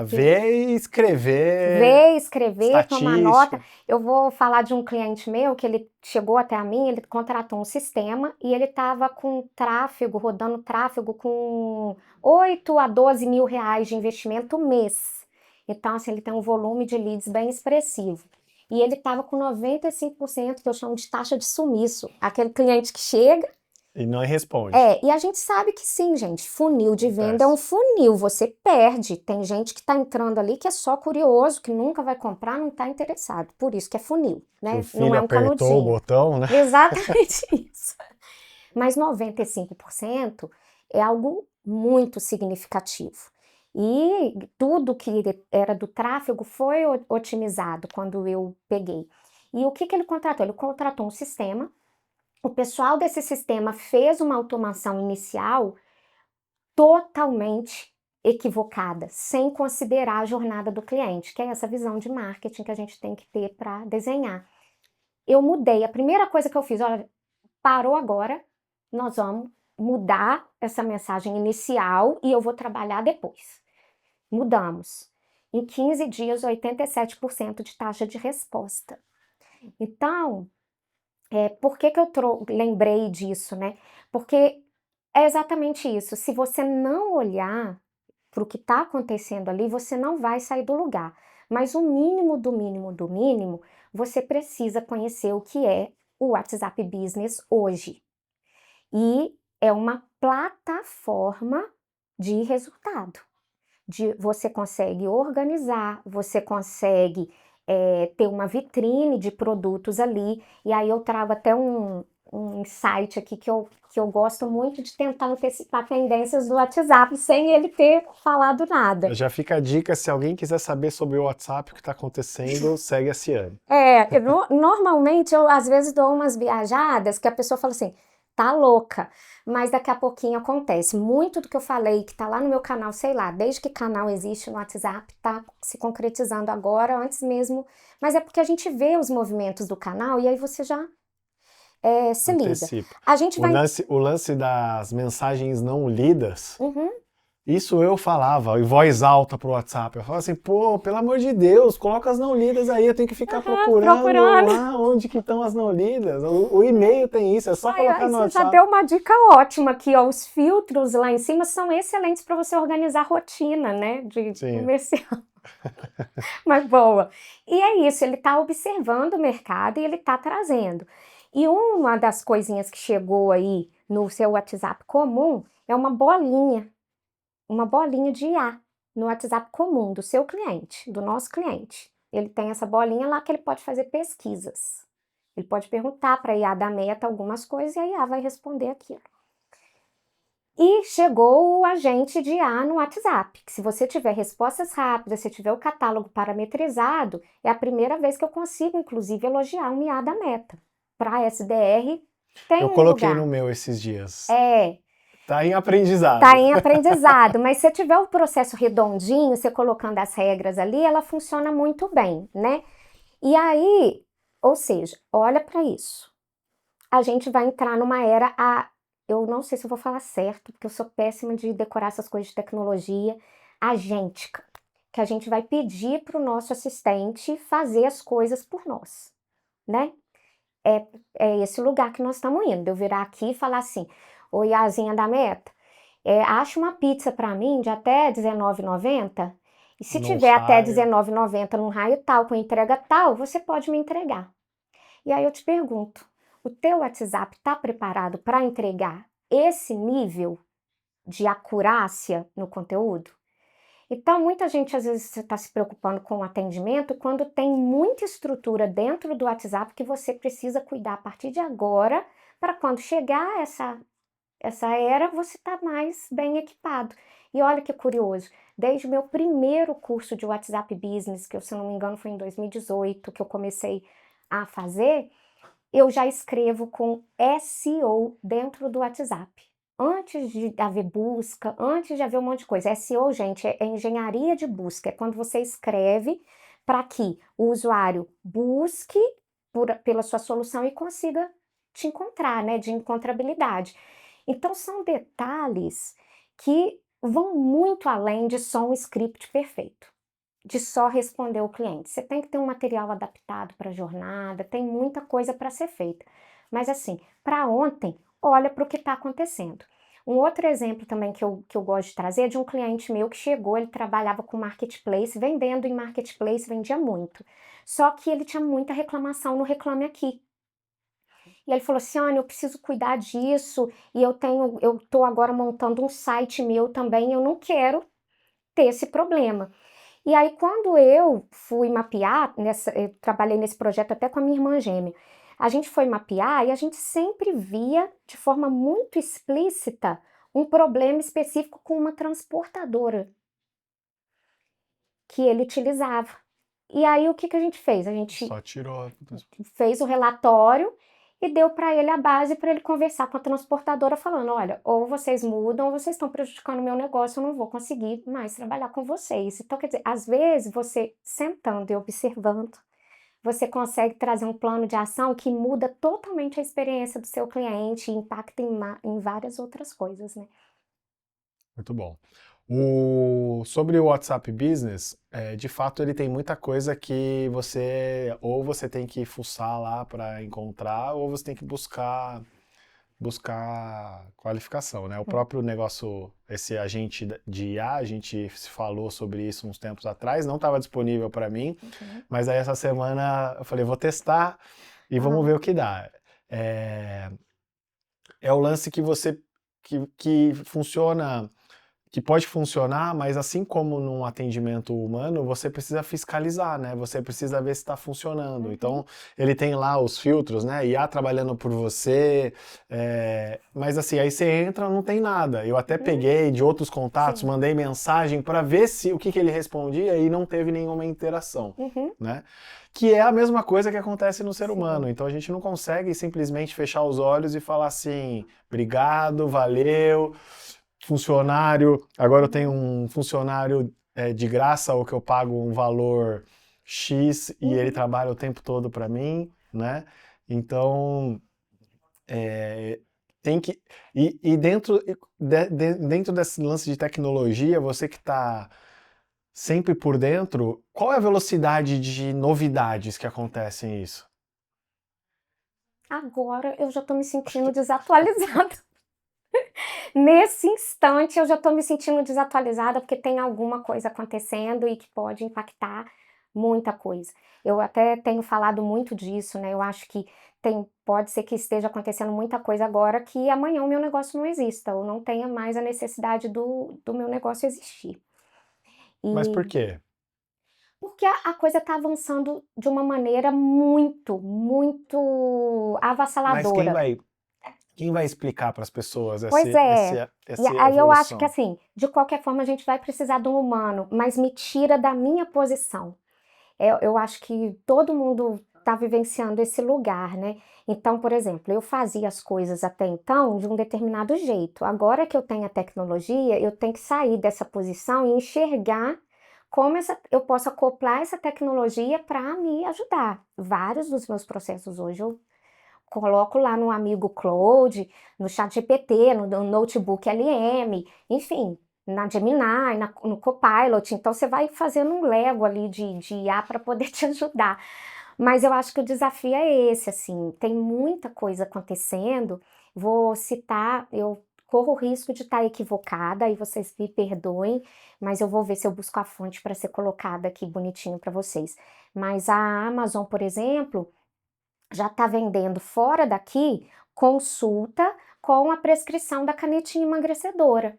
Speaker 1: Ver e escrever.
Speaker 2: Ver, escrever, tomar nota.
Speaker 1: estatística.
Speaker 2: Eu vou falar de um cliente meu que ele chegou até a mim, ele contratou um sistema e ele estava com tráfego, rodando tráfego com 8 a 12 mil reais de investimento mês. Então, assim, ele tem um volume de leads bem expressivo. E ele estava com 95%, que eu chamo de taxa de sumiço. Aquele cliente que chega,
Speaker 1: E não responde.
Speaker 2: e a gente sabe que sim, gente, funil de venda é um funil, você perde. Tem gente que está entrando ali que é só curioso, que nunca vai comprar, não está interessado. Por isso que é funil, né?
Speaker 1: Que o filho
Speaker 2: Não é um
Speaker 1: apertou o
Speaker 2: canudinho.
Speaker 1: botão, né?
Speaker 2: Exatamente isso. Mas 95% é algo muito significativo. E tudo que era do tráfego foi otimizado quando eu peguei. E o que ele contratou? Ele contratou um sistema. O pessoal desse sistema fez uma automação inicial totalmente equivocada, sem considerar a jornada do cliente, que é essa visão de marketing que a gente tem que ter para desenhar. Eu mudei. A primeira coisa que eu fiz, olha, parou agora, nós vamos mudar essa mensagem inicial e eu vou trabalhar depois. Mudamos. Em 15 dias, 87% de taxa de resposta. Então, por que eu lembrei disso, né? Porque é exatamente isso. Se você não olhar para o que está acontecendo ali, você não vai sair do lugar. Mas o mínimo do mínimo do mínimo, você precisa conhecer o que é o WhatsApp Business hoje. E é uma plataforma de resultado. Você consegue organizar, você consegue ter uma vitrine de produtos ali, e aí eu trago até um insight aqui que eu gosto muito de tentar antecipar tendências do WhatsApp sem ele ter falado nada.
Speaker 1: Já fica a dica, se alguém quiser saber sobre o WhatsApp, o que está acontecendo, segue a Ciane.
Speaker 2: Normalmente eu às vezes dou umas viajadas que a pessoa fala assim, tá louca, mas daqui a pouquinho acontece. Muito do que eu falei, que tá lá no meu canal, sei lá, desde que canal existe no WhatsApp, tá se concretizando agora, antes mesmo, mas é porque a gente vê os movimentos do canal e aí você já se
Speaker 1: Antecipa.
Speaker 2: liga. A gente vai...
Speaker 1: O lance das mensagens não lidas,
Speaker 2: Uhum.
Speaker 1: isso eu falava em voz alta pro WhatsApp. Eu falava assim, pô, pelo amor de Deus, coloca as não lidas aí, eu tenho que ficar procurando lá onde que estão as não lidas. O e-mail tem isso, é só colocar no WhatsApp.
Speaker 2: Você já deu uma dica ótima aqui, ó. Os filtros lá em cima são excelentes para você organizar a rotina, né, de comercial. Mas boa. E é isso, ele está observando o mercado e ele está trazendo. E uma das coisinhas que chegou aí no seu WhatsApp comum é uma bolinha de IA no WhatsApp comum do seu cliente, do nosso cliente. Ele tem essa bolinha lá que ele pode fazer pesquisas. Ele pode perguntar para a IA da Meta algumas coisas e a IA vai responder aquilo. E chegou o agente de IA no WhatsApp, que se você tiver respostas rápidas, se tiver o catálogo parametrizado, é a primeira vez que eu consigo, inclusive, elogiar um IA da Meta. Para SDR, tem
Speaker 1: Eu coloquei no meu esses dias. Tá em aprendizado.
Speaker 2: Tá em aprendizado, mas se tiver o processo redondinho, você colocando as regras ali, ela funciona muito bem, né? E aí, ou seja, olha para isso. A gente vai entrar numa era, eu não sei se eu vou falar certo, porque eu sou péssima de decorar essas coisas de tecnologia, agêntica, que a gente vai pedir para o nosso assistente fazer as coisas por nós, né? É esse lugar que nós estamos indo, eu virar aqui e falar assim, oi, Iazinha da Meta, acha uma pizza para mim de até R$19,90 e se tiver até R$19,90 num raio tal, com entrega tal, você pode me entregar. E aí eu te pergunto, o teu WhatsApp está preparado para entregar esse nível de acurácia no conteúdo? Então, muita gente às vezes está se preocupando com o atendimento quando tem muita estrutura dentro do WhatsApp que você precisa cuidar a partir de agora, para quando chegar essa era, você está mais bem equipado. E olha que curioso, desde o meu primeiro curso de WhatsApp Business, que se eu não me engano foi em 2018 que eu comecei a fazer, eu já escrevo com SEO dentro do WhatsApp. Antes de haver busca, antes de haver um monte de coisa. SEO, gente, é engenharia de busca. É quando você escreve para que o usuário busque pela sua solução e consiga te encontrar, né, de encontrabilidade. Então são detalhes que vão muito além de só um script perfeito, de só responder o cliente. Você tem que ter um material adaptado para a jornada, tem muita coisa para ser feita. Mas assim, para ontem, olha para o que está acontecendo. Um outro exemplo também que eu gosto de trazer é de um cliente meu que chegou, ele trabalhava com marketplace, vendendo em marketplace, vendia muito. Só que ele tinha muita reclamação no Reclame Aqui. E ele falou assim: Ana, eu preciso cuidar disso, e eu tô agora montando um site meu também, eu não quero ter esse problema. E aí, quando eu fui mapear, eu trabalhei nesse projeto até com a minha irmã gêmea, a gente foi mapear e a gente sempre via de forma muito explícita um problema específico com uma transportadora que ele utilizava. E aí, o que que a gente fez? A gente
Speaker 1: Só tirou.
Speaker 2: fez o relatório e deu para ele a base para ele conversar com a transportadora falando, olha, ou vocês mudam ou vocês estão prejudicando o meu negócio, eu não vou conseguir mais trabalhar com vocês. Então, quer dizer, às vezes você sentando e observando, você consegue trazer um plano de ação que muda totalmente a experiência do seu cliente e impacta em várias outras coisas, né?
Speaker 1: Muito bom. Sobre o WhatsApp Business, de fato ele tem muita coisa que você tem que fuçar lá para encontrar, ou você tem que buscar qualificação, né? O próprio negócio, esse agente de IA, a gente se falou sobre isso uns tempos atrás, não estava disponível para mim, mas aí essa semana eu falei, vou testar e vamos ver o que dá. É o lance que funciona, que pode funcionar, mas assim como num atendimento humano, você precisa fiscalizar, né? Você precisa ver se está funcionando. Então, ele tem lá os filtros, né? IA trabalhando por você, mas assim, aí você entra, não tem nada. Eu até peguei de outros contatos,
Speaker 2: Sim.
Speaker 1: mandei mensagem para ver o que ele respondia e não teve nenhuma interação, né? Que é a mesma coisa que acontece no ser humano. Então, a gente não consegue simplesmente fechar os olhos e falar assim, obrigado, valeu, funcionário, agora eu tenho um funcionário de graça ou que eu pago um valor X e ele trabalha o tempo todo para mim, né? Então, tem que... E dentro desse lance de tecnologia, você que está sempre por dentro, qual é a velocidade de novidades que acontecem isso?
Speaker 2: Agora eu já estou me sentindo desatualizada. Nesse instante eu já estou me sentindo desatualizada, porque tem alguma coisa acontecendo e que pode impactar muita coisa. Eu até tenho falado muito disso, né, eu acho que pode ser que esteja acontecendo muita coisa agora que amanhã o meu negócio não exista, ou não tenha mais a necessidade do meu negócio existir.
Speaker 1: Mas por
Speaker 2: E
Speaker 1: quê?
Speaker 2: porque a coisa está avançando de uma maneira muito, muito
Speaker 1: Mas
Speaker 2: avassaladora.
Speaker 1: quem vai explicar para as pessoas
Speaker 2: Pois é. E
Speaker 1: essa
Speaker 2: aí eu acho que
Speaker 1: evolução?
Speaker 2: assim, de qualquer forma a gente vai precisar de um humano, mas me tira da minha posição. Eu acho que todo mundo está vivenciando esse lugar, né? Então, por exemplo, eu fazia as coisas até então de um determinado jeito. Agora que eu tenho a tecnologia, eu tenho que sair dessa posição e enxergar como eu posso acoplar essa tecnologia para me ajudar. Vários dos meus processos hoje eu coloco lá no Amigo Cloud, no ChatGPT, no Notebook LM, enfim, na Gemini, no Copilot. Então você vai fazendo um Lego ali de IA para poder te ajudar. Mas eu acho que o desafio é esse, assim, tem muita coisa acontecendo. Vou citar, eu corro o risco de estar equivocada, e vocês me perdoem, mas eu vou ver se eu busco a fonte para ser colocada aqui bonitinho para vocês. Mas a Amazon, por exemplo, já está vendendo fora daqui consulta com a prescrição da canetinha emagrecedora.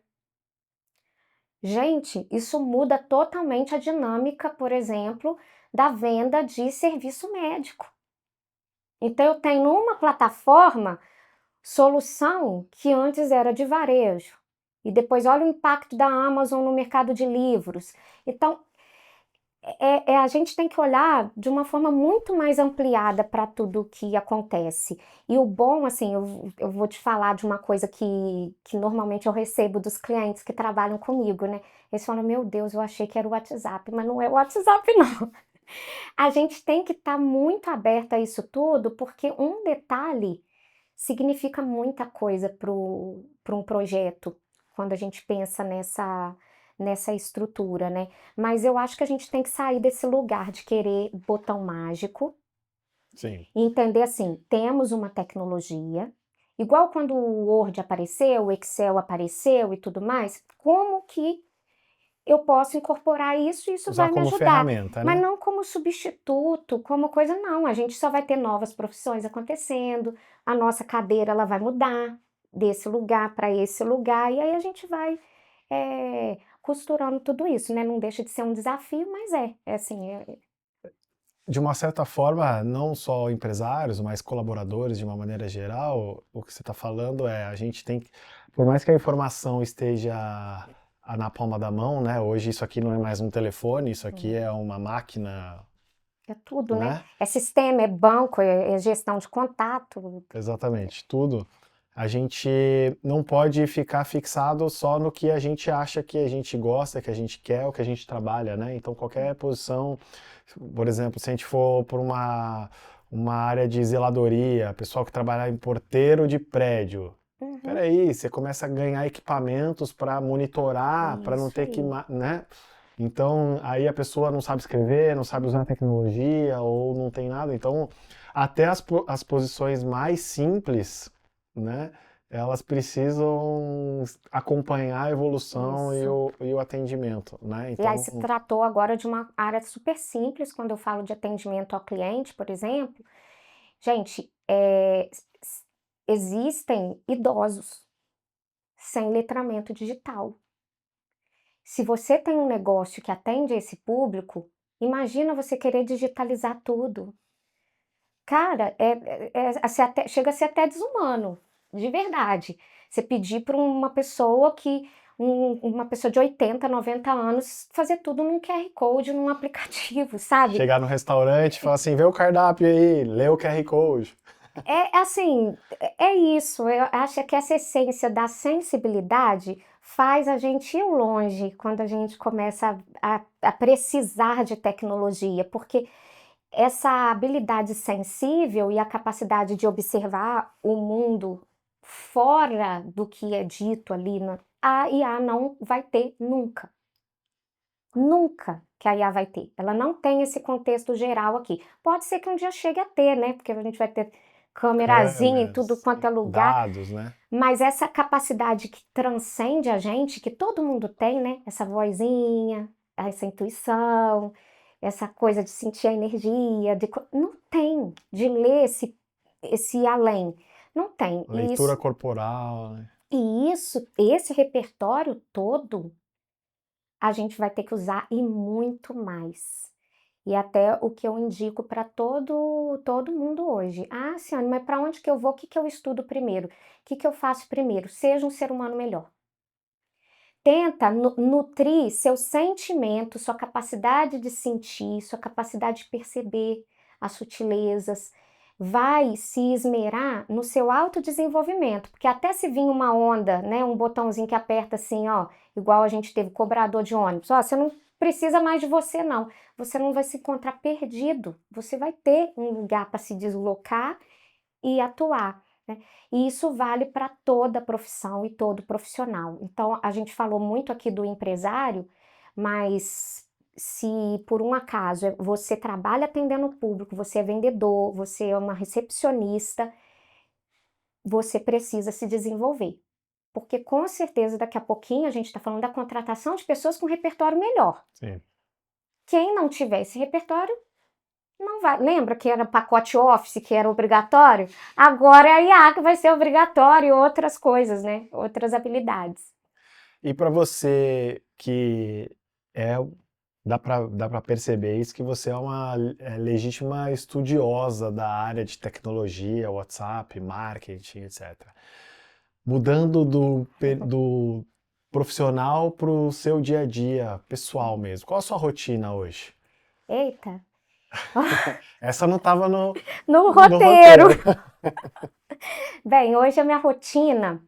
Speaker 2: Gente, isso muda totalmente a dinâmica, por exemplo, da venda de serviço médico. Então, eu tenho numa plataforma solução que antes era de varejo. E depois olha o impacto da Amazon no mercado de livros. Então, a gente tem que olhar de uma forma muito mais ampliada para tudo o que acontece. E o bom, assim, eu vou te falar de uma coisa que normalmente eu recebo dos clientes que trabalham comigo, né? Eles falam, meu Deus, eu achei que era o WhatsApp, mas não é o WhatsApp, não. A gente tem que estar muito aberta a isso tudo, porque um detalhe significa muita coisa para um projeto, quando a gente pensa nessa estrutura, né? Mas eu acho que a gente tem que sair desse lugar de querer botão mágico
Speaker 1: Sim.
Speaker 2: e entender assim, temos uma tecnologia, igual quando o Word apareceu, o Excel apareceu e tudo mais, como que eu posso incorporar isso e isso
Speaker 1: Usar
Speaker 2: vai me
Speaker 1: como
Speaker 2: ajudar,
Speaker 1: ferramenta,
Speaker 2: mas
Speaker 1: né?
Speaker 2: não como substituto, como coisa não, a gente só vai ter novas profissões acontecendo, a nossa cadeira ela vai mudar desse lugar para esse lugar, e aí a gente vai costurando tudo isso, né? Não deixa de ser um desafio, mas é assim,
Speaker 1: De uma certa forma, não só empresários, mas colaboradores de uma maneira geral, o que você está falando é a gente tem que, por mais que a informação esteja na palma da mão, né? Hoje isso aqui não é mais um telefone, isso aqui é uma máquina,
Speaker 2: é tudo, né?
Speaker 1: né?
Speaker 2: É sistema, é banco, é gestão de contato.
Speaker 1: Exatamente, tudo. A gente não pode ficar fixado só no que a gente acha que a gente gosta, que a gente quer, o que a gente trabalha, né? Então qualquer posição, por exemplo, se a gente for por uma área de zeladoria, pessoal que trabalha em porteiro de prédio,
Speaker 2: Uhum,
Speaker 1: peraí, você começa a ganhar equipamentos para monitorar, para não
Speaker 2: isso
Speaker 1: ter que,
Speaker 2: aí.
Speaker 1: né? Então, aí a pessoa não sabe escrever, não sabe usar a tecnologia ou não tem nada. Então, até as posições mais simples, né? Elas precisam acompanhar a evolução
Speaker 2: Isso.
Speaker 1: e o atendimento, né?
Speaker 2: E aí
Speaker 1: Então,
Speaker 2: se tratou agora de uma área super simples, quando eu falo de atendimento ao cliente, por exemplo. Gente, existem idosos sem letramento digital. Se você tem um negócio que atende esse público, imagina você querer digitalizar tudo. Cara, chega a ser até desumano, de verdade. Você pedir para uma pessoa uma pessoa de 80, 90 anos fazer tudo num QR Code, num aplicativo, sabe?
Speaker 1: chegar no restaurante e falar assim, vê o cardápio aí, lê o QR Code.
Speaker 2: É assim, é isso. Eu acho que essa essência da sensibilidade faz a gente ir longe quando a gente começa a precisar de tecnologia, porque essa habilidade sensível e a capacidade de observar o mundo fora do que é dito ali, a IA não vai ter nunca. Nunca que a IA vai ter. Ela não tem esse contexto geral aqui. Pode ser que um dia chegue a ter, né? Porque a gente vai ter câmerazinha em tudo
Speaker 1: Câmeras,
Speaker 2: quanto é lugar,
Speaker 1: dados, né?
Speaker 2: mas essa capacidade que transcende a gente, que todo mundo tem, né? Essa vozinha, essa intuição, essa coisa de sentir a energia, não tem, de ler esse além. Não tem.
Speaker 1: Leitura corporal, né?
Speaker 2: Esse repertório todo, a gente vai ter que usar e muito mais. E até o que eu indico para todo mundo hoje. Ah, Ciane, mas para onde que eu vou? O que que eu estudo primeiro? O que que eu faço primeiro? Seja um ser humano melhor. Tenta nutrir seu sentimento, sua capacidade de sentir, sua capacidade de perceber as sutilezas. Vai se esmerar no seu autodesenvolvimento, porque até se vir uma onda, né, um botãozinho que aperta assim, ó, igual a gente teve cobrador de ônibus, ó, você não precisa mais de você não. Você não vai se encontrar perdido. Você vai ter um lugar para se deslocar e atuar, né? E isso vale para toda profissão e todo profissional. Então, a gente falou muito aqui do empresário, mas se por um acaso você trabalha atendendo o público, você é vendedor, você é uma recepcionista, você precisa se desenvolver. Porque com certeza daqui a pouquinho a gente está falando da contratação de pessoas com repertório melhor.
Speaker 1: Sim.
Speaker 2: Quem não tiver esse repertório não vai. Lembra que era pacote Office, que era obrigatório? Agora é a IA que vai ser obrigatório e outras coisas, né? Outras habilidades.
Speaker 1: E para você que é, dá para perceber isso, que você é uma legítima estudiosa da área de tecnologia, WhatsApp, marketing, etc. Mudando do profissional para o seu dia a dia, pessoal mesmo. Qual a sua rotina hoje?
Speaker 2: Eita,
Speaker 1: Essa não estava
Speaker 2: no
Speaker 1: no
Speaker 2: roteiro!
Speaker 1: roteiro.
Speaker 2: Bem, hoje a minha rotina,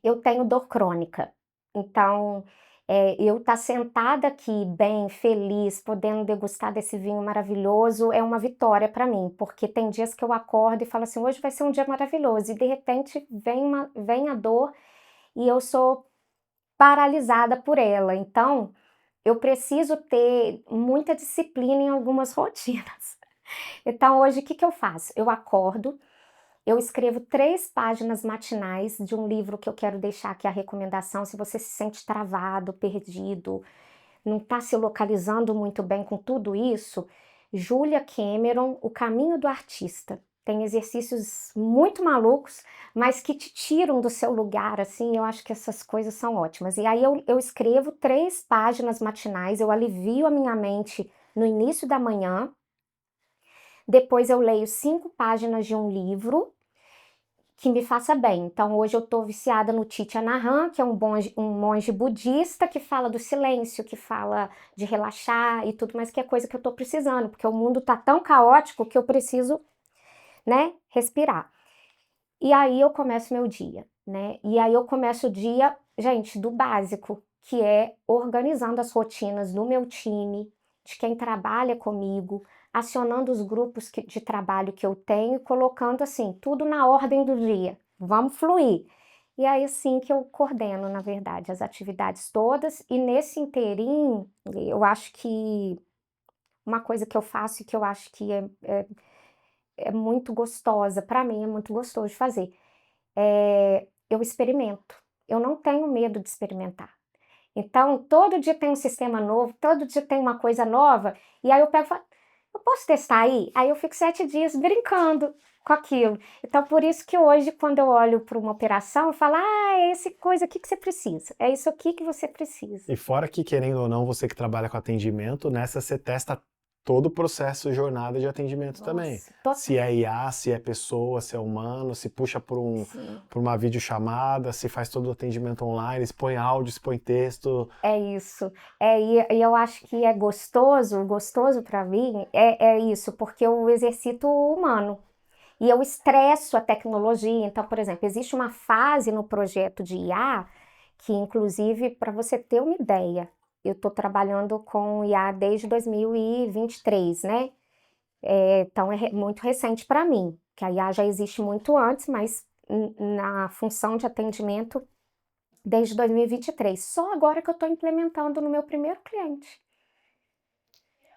Speaker 2: eu tenho dor crônica. Então, Eu estar sentada aqui, bem, feliz, podendo degustar desse vinho maravilhoso, é uma vitória para mim, porque tem dias que eu acordo e falo assim, hoje vai ser um dia maravilhoso, e de repente vem a dor e eu sou paralisada por ela. Então, eu preciso ter muita disciplina em algumas rotinas. Então, hoje, o que que eu faço? Eu acordo, eu escrevo 3 páginas matinais de um livro que eu quero deixar aqui a recomendação, se você se sente travado, perdido, não está se localizando muito bem com tudo isso, Julia Cameron, O Caminho do Artista. Tem exercícios muito malucos, mas que te tiram do seu lugar, assim, eu acho que essas coisas são ótimas. E aí eu escrevo 3 páginas matinais, eu alivio a minha mente no início da manhã, depois eu leio 5 páginas de um livro que me faça bem. Então hoje eu estou viciada no Thich Nhat Hanh, que é um monge budista que fala do silêncio, que fala de relaxar e tudo mais, que é coisa que eu estou precisando, porque o mundo tá tão caótico que eu preciso, né, respirar. E aí eu começo meu dia, né? E aí eu começo o dia, gente, do básico, que é organizando as rotinas do meu time, de quem trabalha comigo, acionando os grupos de trabalho que eu tenho, colocando assim, tudo na ordem do dia. Vamos fluir. E aí assim que eu coordeno, na verdade, as atividades todas. E nesse inteirinho, eu acho que uma coisa que eu faço e que eu acho que é muito gostosa, para mim é muito gostoso de fazer, eu experimento. Eu não tenho medo de experimentar. Então, todo dia tem um sistema novo, todo dia tem uma coisa nova, e aí eu pego e falo, eu posso testar aí? Aí eu fico 7 dias brincando com aquilo. Então, por isso que hoje, quando eu olho para uma operação, eu falo, é essa coisa aqui que você precisa, é isso aqui que você precisa.
Speaker 1: E fora que, querendo ou não, você que trabalha com atendimento, nessa você testa todo o processo, jornada de atendimento também. Se é IA, se é pessoa, se é humano, se puxa por uma videochamada, se faz todo o atendimento online, se põe áudio, se põe texto.
Speaker 2: É isso. E eu acho que é gostoso para mim é isso, porque eu exercito o humano. E eu estresso a tecnologia. Então, por exemplo, existe uma fase no projeto de IA que, inclusive, para você ter uma ideia, eu estou trabalhando com IA desde 2023, né? Então, é muito recente para mim, que a IA já existe muito antes, mas na função de atendimento desde 2023. Só agora que eu estou implementando no meu primeiro cliente.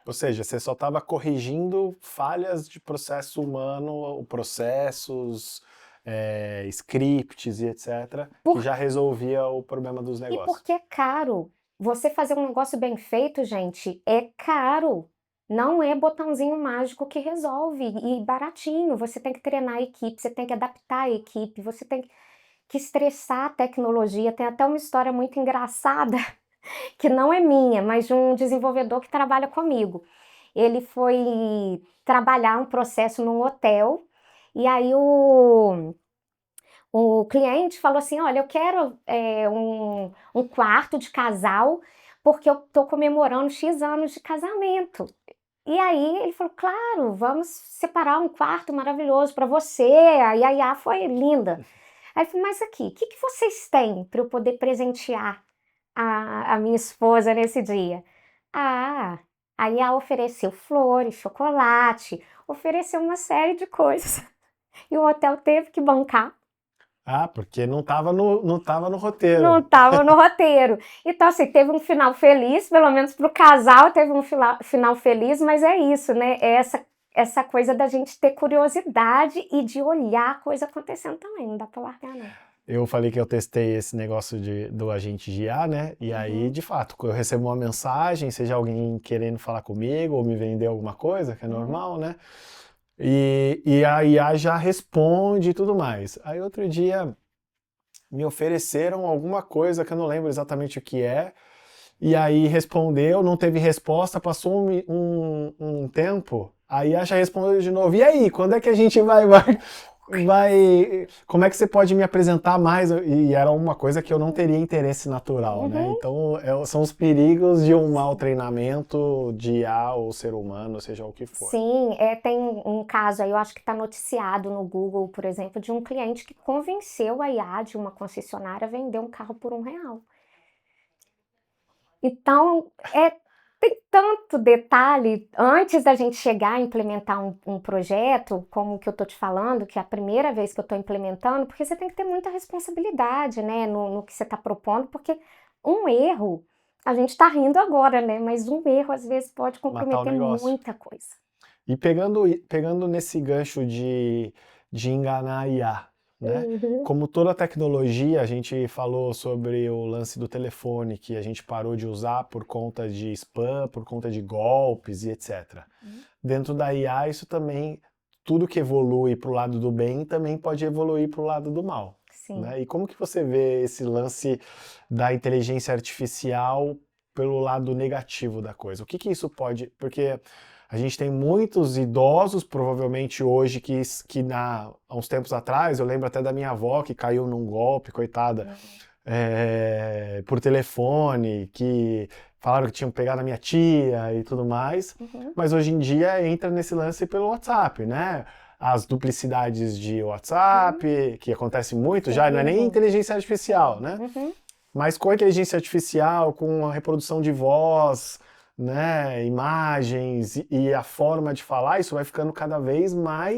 Speaker 1: Ou seja, você só estava corrigindo falhas de processo humano, processos, scripts e etc., que já resolvia o problema dos
Speaker 2: E
Speaker 1: negócios.
Speaker 2: porque é caro. Você fazer um negócio bem feito, gente, é caro. Não é botãozinho mágico que resolve e baratinho. Você tem que treinar a equipe, você tem que adaptar a equipe, você tem que estressar a tecnologia. Tem até uma história muito engraçada, que não é minha, mas de um desenvolvedor que trabalha comigo. Ele foi trabalhar um processo num hotel e aí o cliente falou assim, olha, eu quero um quarto de casal porque eu estou comemorando X anos de casamento. E aí ele falou, claro, vamos separar um quarto maravilhoso para você. A Yaya foi linda. Aí eu falei, mas aqui, o que vocês têm para eu poder presentear a minha esposa nesse dia? A Yaya ofereceu flores, chocolate, ofereceu uma série de coisas. E o hotel teve que bancar.
Speaker 1: Porque não tava no roteiro.
Speaker 2: Não estava no roteiro. Então, assim, teve um final feliz, pelo menos para o casal teve um final feliz, mas é isso, né? É essa coisa da gente ter curiosidade e de olhar a coisa acontecendo também, não dá para largar, não.
Speaker 1: Eu falei que eu testei esse negócio do agente de IA, né? E aí, de fato, eu recebo uma mensagem, seja alguém querendo falar comigo ou me vender alguma coisa, que é normal, né? E a IA já responde e tudo mais. Aí outro dia me ofereceram alguma coisa que eu não lembro exatamente o que é, e aí respondeu, não teve resposta, passou um tempo, a IA já respondeu de novo. E aí, quando é que a gente vai, como é que você pode me apresentar mais? E era uma coisa que eu não teria interesse natural, né? Então, são os perigos de um mau treinamento de IA ou ser humano, seja o que for.
Speaker 2: Sim, tem um caso aí, eu acho que está noticiado no Google, por exemplo, de um cliente que convenceu a IA de uma concessionária a vender um carro por R$1. Então, tem tanto detalhe antes da gente chegar a implementar um projeto, como o que eu estou te falando, que é a primeira vez que eu estou implementando, porque você tem que ter muita responsabilidade, né, no que você está propondo, porque um erro, a gente está rindo agora, né, mas um erro às vezes pode
Speaker 1: Matar o
Speaker 2: comprometer
Speaker 1: negócio.
Speaker 2: muita coisa.
Speaker 1: E pegando nesse gancho de enganar a IA, né?
Speaker 2: Uhum,
Speaker 1: Como toda tecnologia, a gente falou sobre o lance do telefone, que a gente parou de usar por conta de spam, por conta de golpes e etc. Dentro da IA, isso também, tudo que evolui para o lado do bem, também pode evoluir para o lado do mal.
Speaker 2: sim.
Speaker 1: Né? E como que você vê esse lance da inteligência artificial pelo lado negativo da coisa? O que que isso pode... Porque a gente tem muitos idosos, provavelmente hoje, há uns tempos atrás, eu lembro até da minha avó que caiu num golpe, coitada, por telefone, que falaram que tinham pegado a minha tia e tudo mais,
Speaker 2: Uhum,
Speaker 1: mas hoje em dia entra nesse lance pelo WhatsApp, né? As duplicidades de
Speaker 2: uhum,
Speaker 1: WhatsApp, que acontece muito já, não é nem
Speaker 2: sim,
Speaker 1: inteligência artificial, né?
Speaker 2: uhum.
Speaker 1: Mas com a inteligência artificial, com a reprodução de voz, né, imagens e a forma de falar, isso vai ficando cada vez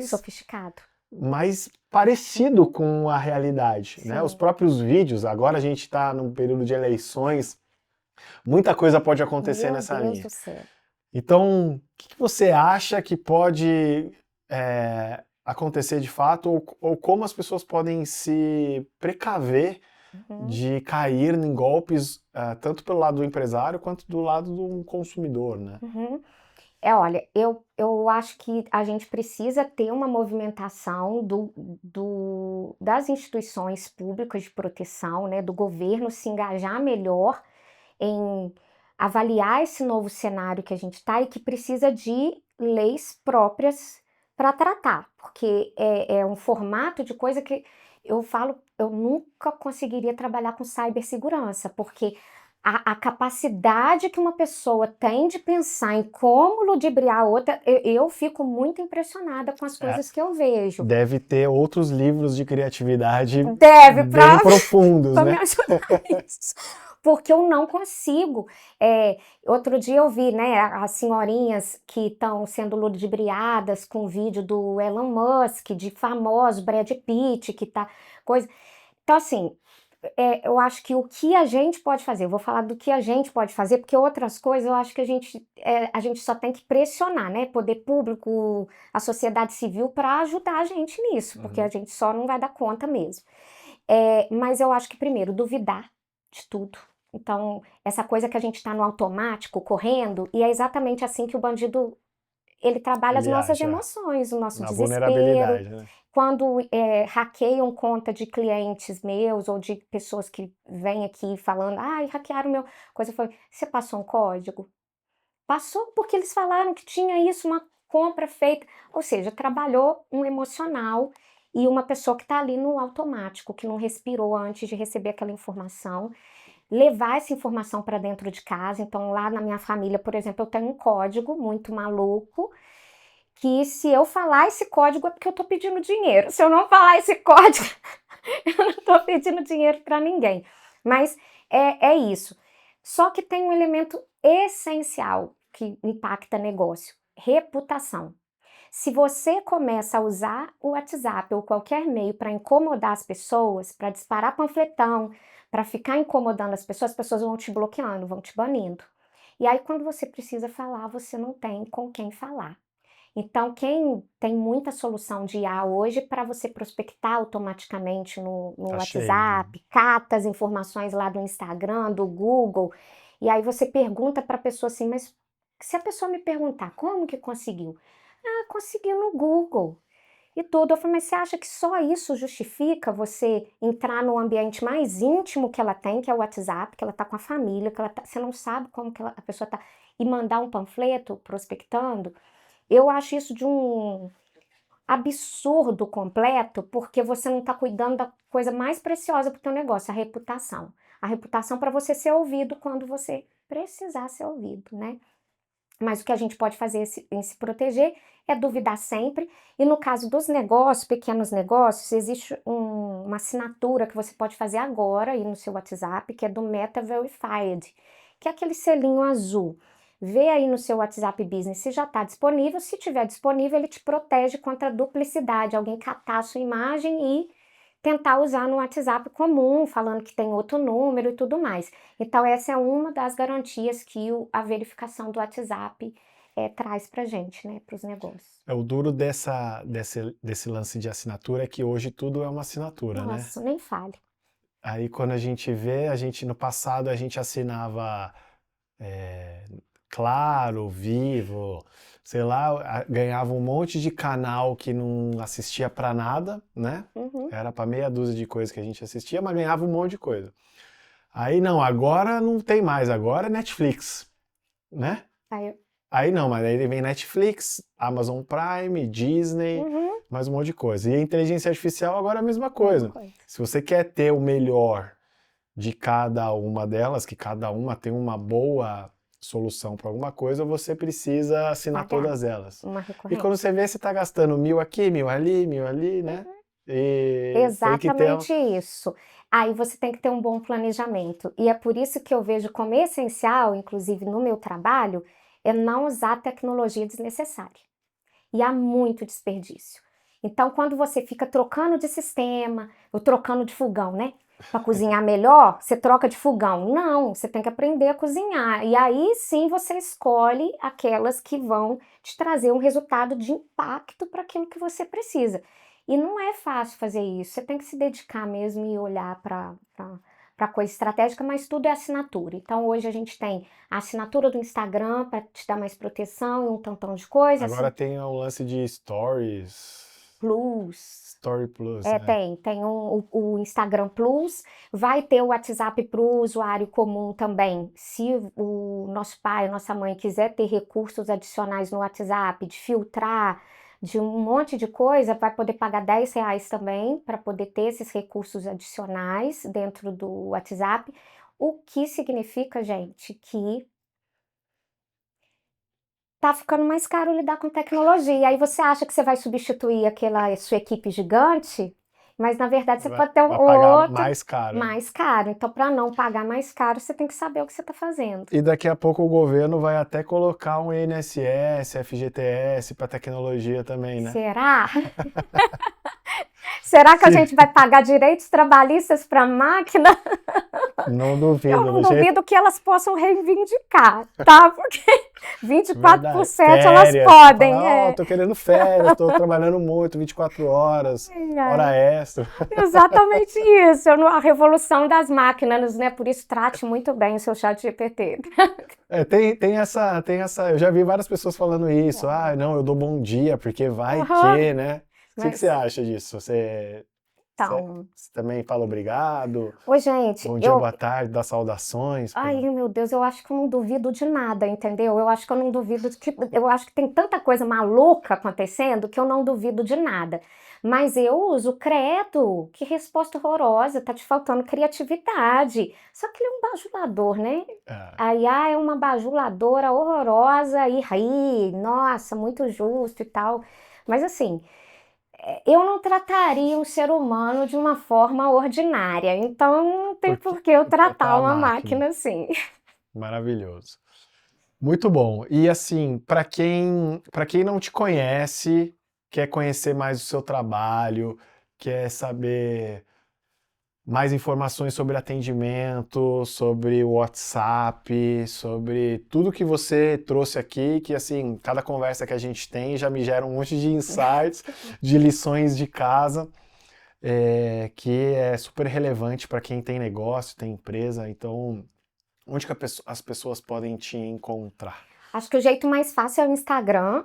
Speaker 2: Sofisticado.
Speaker 1: mais parecido com a realidade, né? Os
Speaker 2: Sim.
Speaker 1: próprios vídeos, agora a gente está num período de eleições, muita coisa pode acontecer
Speaker 2: Meu
Speaker 1: nessa
Speaker 2: Deus
Speaker 1: linha.
Speaker 2: do céu.
Speaker 1: Então, o que que você acha que pode acontecer de fato, ou como as pessoas podem se precaver
Speaker 2: Uhum.
Speaker 1: de cair em golpes, tanto pelo lado do empresário quanto do lado do consumidor, né?
Speaker 2: Uhum. Olha, eu acho que a gente precisa ter uma movimentação das instituições públicas de proteção, né, do governo se engajar melhor em avaliar esse novo cenário que a gente está e que precisa de leis próprias para tratar, porque é um formato de coisa que eu falo, eu nunca conseguiria trabalhar com cibersegurança, porque a capacidade que uma pessoa tem de pensar em como ludibriar a outra, eu fico muito impressionada com as
Speaker 1: É,
Speaker 2: coisas que eu vejo.
Speaker 1: deve ter outros livros de criatividade
Speaker 2: Deve
Speaker 1: bem
Speaker 2: para
Speaker 1: profundos,
Speaker 2: me
Speaker 1: né?
Speaker 2: ajudar nisso, porque eu não consigo. Outro dia eu vi, né, as senhorinhas que estão sendo ludibriadas com o vídeo do Elon Musk, de famoso Brad Pitt, que tá coisa. Então, assim, eu acho que o que a gente pode fazer, eu vou falar do que a gente pode fazer, porque outras coisas eu acho que a gente só tem que pressionar, né? Poder público, a sociedade civil, para ajudar a gente nisso, porque a
Speaker 1: Uhum.
Speaker 2: gente só não vai dar conta mesmo. Mas eu acho que, primeiro, duvidar de tudo. Então, essa coisa que a gente está no automático, correndo, e é exatamente assim que o bandido ele trabalha as
Speaker 1: Ele
Speaker 2: nossas
Speaker 1: age,
Speaker 2: emoções, o nosso
Speaker 1: na
Speaker 2: desespero.
Speaker 1: vulnerabilidade, né?
Speaker 2: Quando hackeiam conta de clientes meus ou de pessoas que vêm aqui falando, ai, hackearam meu coisa, foi, você passou um código? Passou porque eles falaram que tinha isso, uma compra feita. Ou seja, trabalhou um emocional e uma pessoa que está ali no automático, que não respirou antes de receber aquela informação, levar essa informação para dentro de casa. Então, lá na minha família, por exemplo, eu tenho um código muito maluco que se eu falar esse código é porque eu estou pedindo dinheiro. Se eu não falar esse código, eu não estou pedindo dinheiro para ninguém. Mas é isso. Só que tem um elemento essencial que impacta negócio: reputação. Se você começa a usar o WhatsApp ou qualquer meio para incomodar as pessoas, para disparar panfletão, para ficar incomodando as pessoas vão te bloqueando, vão te banindo. E aí, quando você precisa falar, você não tem com quem falar. Então, quem tem muita solução de IA hoje para você prospectar automaticamente no
Speaker 1: Tá cheio, né?
Speaker 2: WhatsApp, cata as informações lá do Instagram, do Google, e aí você pergunta para a pessoa assim, mas se a pessoa me perguntar como que conseguiu? Ah, conseguiu no Google e tudo. Eu falei, mas você acha que só isso justifica você entrar no ambiente mais íntimo que ela tem, que é o WhatsApp, que ela tá com a família, você não sabe como que a pessoa tá, e mandar um panfleto prospectando? Eu acho isso de um absurdo completo, porque você não está cuidando da coisa mais preciosa para o teu negócio, a reputação. A reputação para você ser ouvido quando você precisar ser ouvido, né? Mas o que a gente pode fazer em se proteger é duvidar sempre. E no caso dos negócios, pequenos negócios, existe uma assinatura que você pode fazer agora aí no seu WhatsApp, que é do Meta Verified, que é aquele selinho azul. Vê aí no seu WhatsApp Business se já está disponível. Se estiver disponível, ele te protege contra duplicidade. Alguém catar a sua imagem e tentar usar no WhatsApp comum, falando que tem outro número e tudo mais. Então, essa é uma das garantias que a verificação do WhatsApp traz para a gente, né, para os negócios.
Speaker 1: O duro desse lance de assinatura é que hoje tudo é uma assinatura, né?
Speaker 2: Nossa, nem fale.
Speaker 1: Aí quando a gente vê, no passado a gente assinava Claro, Vivo, sei lá, ganhava um monte de canal que não assistia pra nada, né?
Speaker 2: Uhum.
Speaker 1: Era pra meia dúzia de coisas que a gente assistia, mas ganhava um monte de coisa. Aí não, agora não tem mais, agora é Netflix, né? Aí não, mas aí vem Netflix, Amazon Prime, Disney, mais um monte de coisa. E a inteligência artificial agora é a mesma coisa. Se você quer ter o melhor de cada uma delas, que cada uma tem uma boa solução para alguma coisa, você precisa assinar todas elas. E quando você vê, você está gastando 1.000 aqui, 1.000 ali, né? E
Speaker 2: exatamente isso. Aí você tem que ter um bom planejamento. E é por isso que eu vejo como essencial, inclusive no meu trabalho, é não usar tecnologia desnecessária. E há muito desperdício. Então, quando você fica trocando de sistema, ou trocando de fogão, né? Para cozinhar melhor, você troca de fogão. Não, você tem que aprender a cozinhar. E aí sim você escolhe aquelas que vão te trazer um resultado de impacto para aquilo que você precisa. E não é fácil fazer isso. Você tem que se dedicar mesmo e olhar para coisa estratégica, mas tudo é assinatura. Então hoje a gente tem a assinatura do Instagram para te dar mais proteção e um tantão de coisas.
Speaker 1: Agora tem o lance de Stories. Story Plus.
Speaker 2: Tem o Instagram Plus, vai ter o WhatsApp para o usuário comum também. Se o nosso pai, nossa mãe quiser ter recursos adicionais no WhatsApp, de filtrar, de um monte de coisa, vai poder pagar R$10 também para poder ter esses recursos adicionais dentro do WhatsApp. O que significa, gente, que tá ficando mais caro lidar com tecnologia. Aí você acha que você vai substituir aquela sua equipe gigante, mas na verdade você pode ter
Speaker 1: outro mais caro.
Speaker 2: Mais caro. Então, para não pagar mais caro, você tem que saber o que você está fazendo.
Speaker 1: E daqui a pouco o governo vai até colocar um INSS, FGTS para tecnologia também, né?
Speaker 2: Será? Será que a gente vai pagar direitos trabalhistas para a máquina?
Speaker 1: Não duvido.
Speaker 2: Eu não duvido que elas possam reivindicar, tá? Porque 24% elas podem.
Speaker 1: Tô querendo férias, tô trabalhando muito, 24 horas, hora extra.
Speaker 2: Exatamente isso, a revolução das máquinas, né? Por isso trate muito bem o seu ChatGPT.
Speaker 1: Tem essa, eu já vi várias pessoas falando isso. Não, eu dou bom dia, porque vai que, né? O que você acha disso? Você também fala obrigado?
Speaker 2: Oi, gente.
Speaker 1: Bom dia, boa tarde, dá saudações.
Speaker 2: Ai, meu Deus, eu acho que eu não duvido de nada, entendeu? Eu acho que eu não duvido eu acho que tem tanta coisa maluca acontecendo que eu não duvido de nada. Mas eu uso credo, que resposta horrorosa, tá te faltando criatividade. Só que ele é um bajulador, né? Aí é uma bajuladora horrorosa e ri, nossa, muito justo e tal. Mas assim, eu não trataria um ser humano de uma forma ordinária, então não tem por que eu tratar uma máquina assim.
Speaker 1: Maravilhoso. Muito bom. E assim, para quem não te conhece, quer conhecer mais o seu trabalho, quer saber mais informações sobre atendimento, sobre o WhatsApp, sobre tudo que você trouxe aqui, que assim, cada conversa que a gente tem já me gera um monte de insights, de lições de casa, que é super relevante para quem tem negócio, tem empresa. Então, onde que as pessoas podem te encontrar?
Speaker 2: Acho que o jeito mais fácil é o Instagram,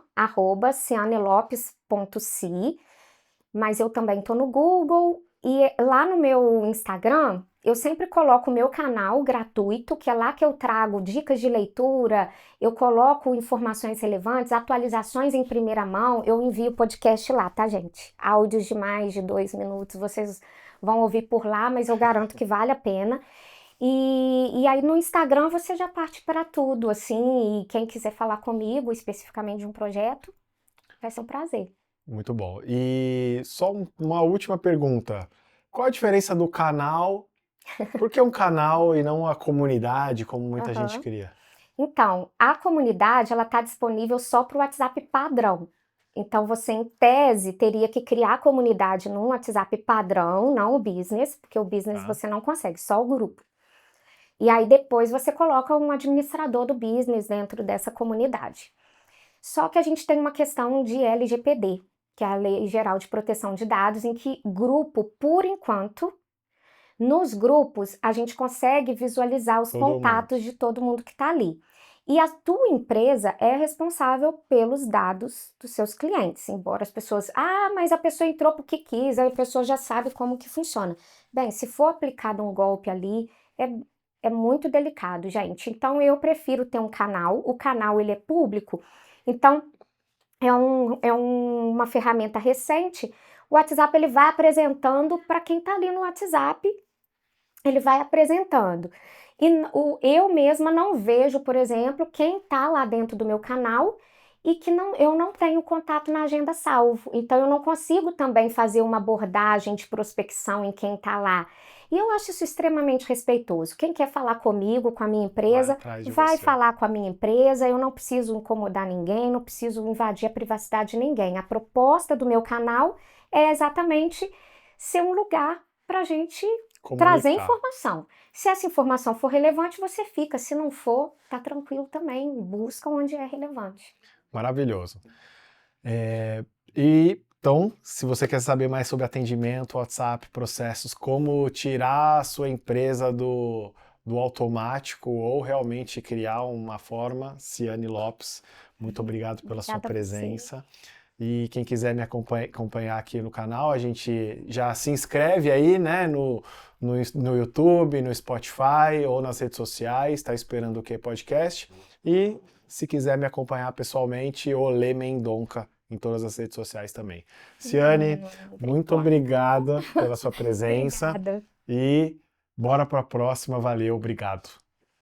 Speaker 2: @cianelopes.si, mas eu também estou no Google. E lá no meu Instagram, eu sempre coloco o meu canal gratuito, que é lá que eu trago dicas de leitura, eu coloco informações relevantes, atualizações em primeira mão, eu envio podcast lá, tá, gente? Áudios de mais de 2 minutos, vocês vão ouvir por lá, mas eu garanto que vale a pena. E aí no Instagram você já parte para tudo, assim, e quem quiser falar comigo especificamente de um projeto, vai ser um prazer.
Speaker 1: Muito bom. E só uma última pergunta. Qual a diferença do canal Por que um canal e não a comunidade, como muita gente
Speaker 2: Aham.
Speaker 1: cria?
Speaker 2: Então, a comunidade ela está disponível só para o WhatsApp padrão. Então, você, em tese, teria que criar a comunidade num WhatsApp padrão, não o business, porque o business
Speaker 1: Tá?
Speaker 2: você não consegue, só o grupo. E aí depois você coloca um administrador do business dentro dessa comunidade. Só que a gente tem uma questão de LGPD, que é a Lei Geral de Proteção de Dados, em que grupo, por enquanto, nos grupos a gente consegue visualizar os
Speaker 1: Todo mundo.
Speaker 2: contatos de todo mundo que está ali. E a tua empresa é responsável pelos dados dos seus clientes, embora as pessoas, mas a pessoa entrou porque quis, aí a pessoa já sabe como que funciona. Bem, se for aplicado um golpe ali, é, é muito delicado, gente. Então eu prefiro ter um canal, o canal ele é público, então uma ferramenta recente. O WhatsApp ele vai apresentando para quem está ali no WhatsApp, ele vai apresentando. E eu mesma não vejo, por exemplo, quem está lá dentro do meu canal e que eu não tenho contato na agenda salvo. Então, eu não consigo também fazer uma abordagem de prospecção em quem está lá. E eu acho isso extremamente respeitoso. Quem quer falar comigo, com a minha
Speaker 1: Vai
Speaker 2: empresa,
Speaker 1: atrás de
Speaker 2: vai
Speaker 1: você.
Speaker 2: falar com a minha empresa. Eu não preciso incomodar ninguém, não preciso invadir a privacidade de ninguém. A proposta do meu canal é exatamente ser um lugar para a gente trazer
Speaker 1: Comunicar.
Speaker 2: informação. Se essa informação for relevante, você fica. Se não for, tá tranquilo também. Busca onde é relevante.
Speaker 1: Maravilhoso. E então, se você quer saber mais sobre atendimento, WhatsApp, processos, como tirar a sua empresa do automático ou realmente criar uma forma, Ciane Lopes, muito obrigado pela sua
Speaker 2: Obrigada a você.
Speaker 1: presença. E quem quiser me acompanhar aqui no canal, a gente já se inscreve aí, né, no YouTube, no Spotify ou nas redes sociais, está esperando o que podcast. E se quiser me acompanhar pessoalmente, Olê Mendonca em todas as redes sociais também. Ciane, muito
Speaker 2: Obrigada.
Speaker 1: obrigada pela sua presença
Speaker 2: Obrigada.
Speaker 1: e bora para a próxima. Valeu, obrigado.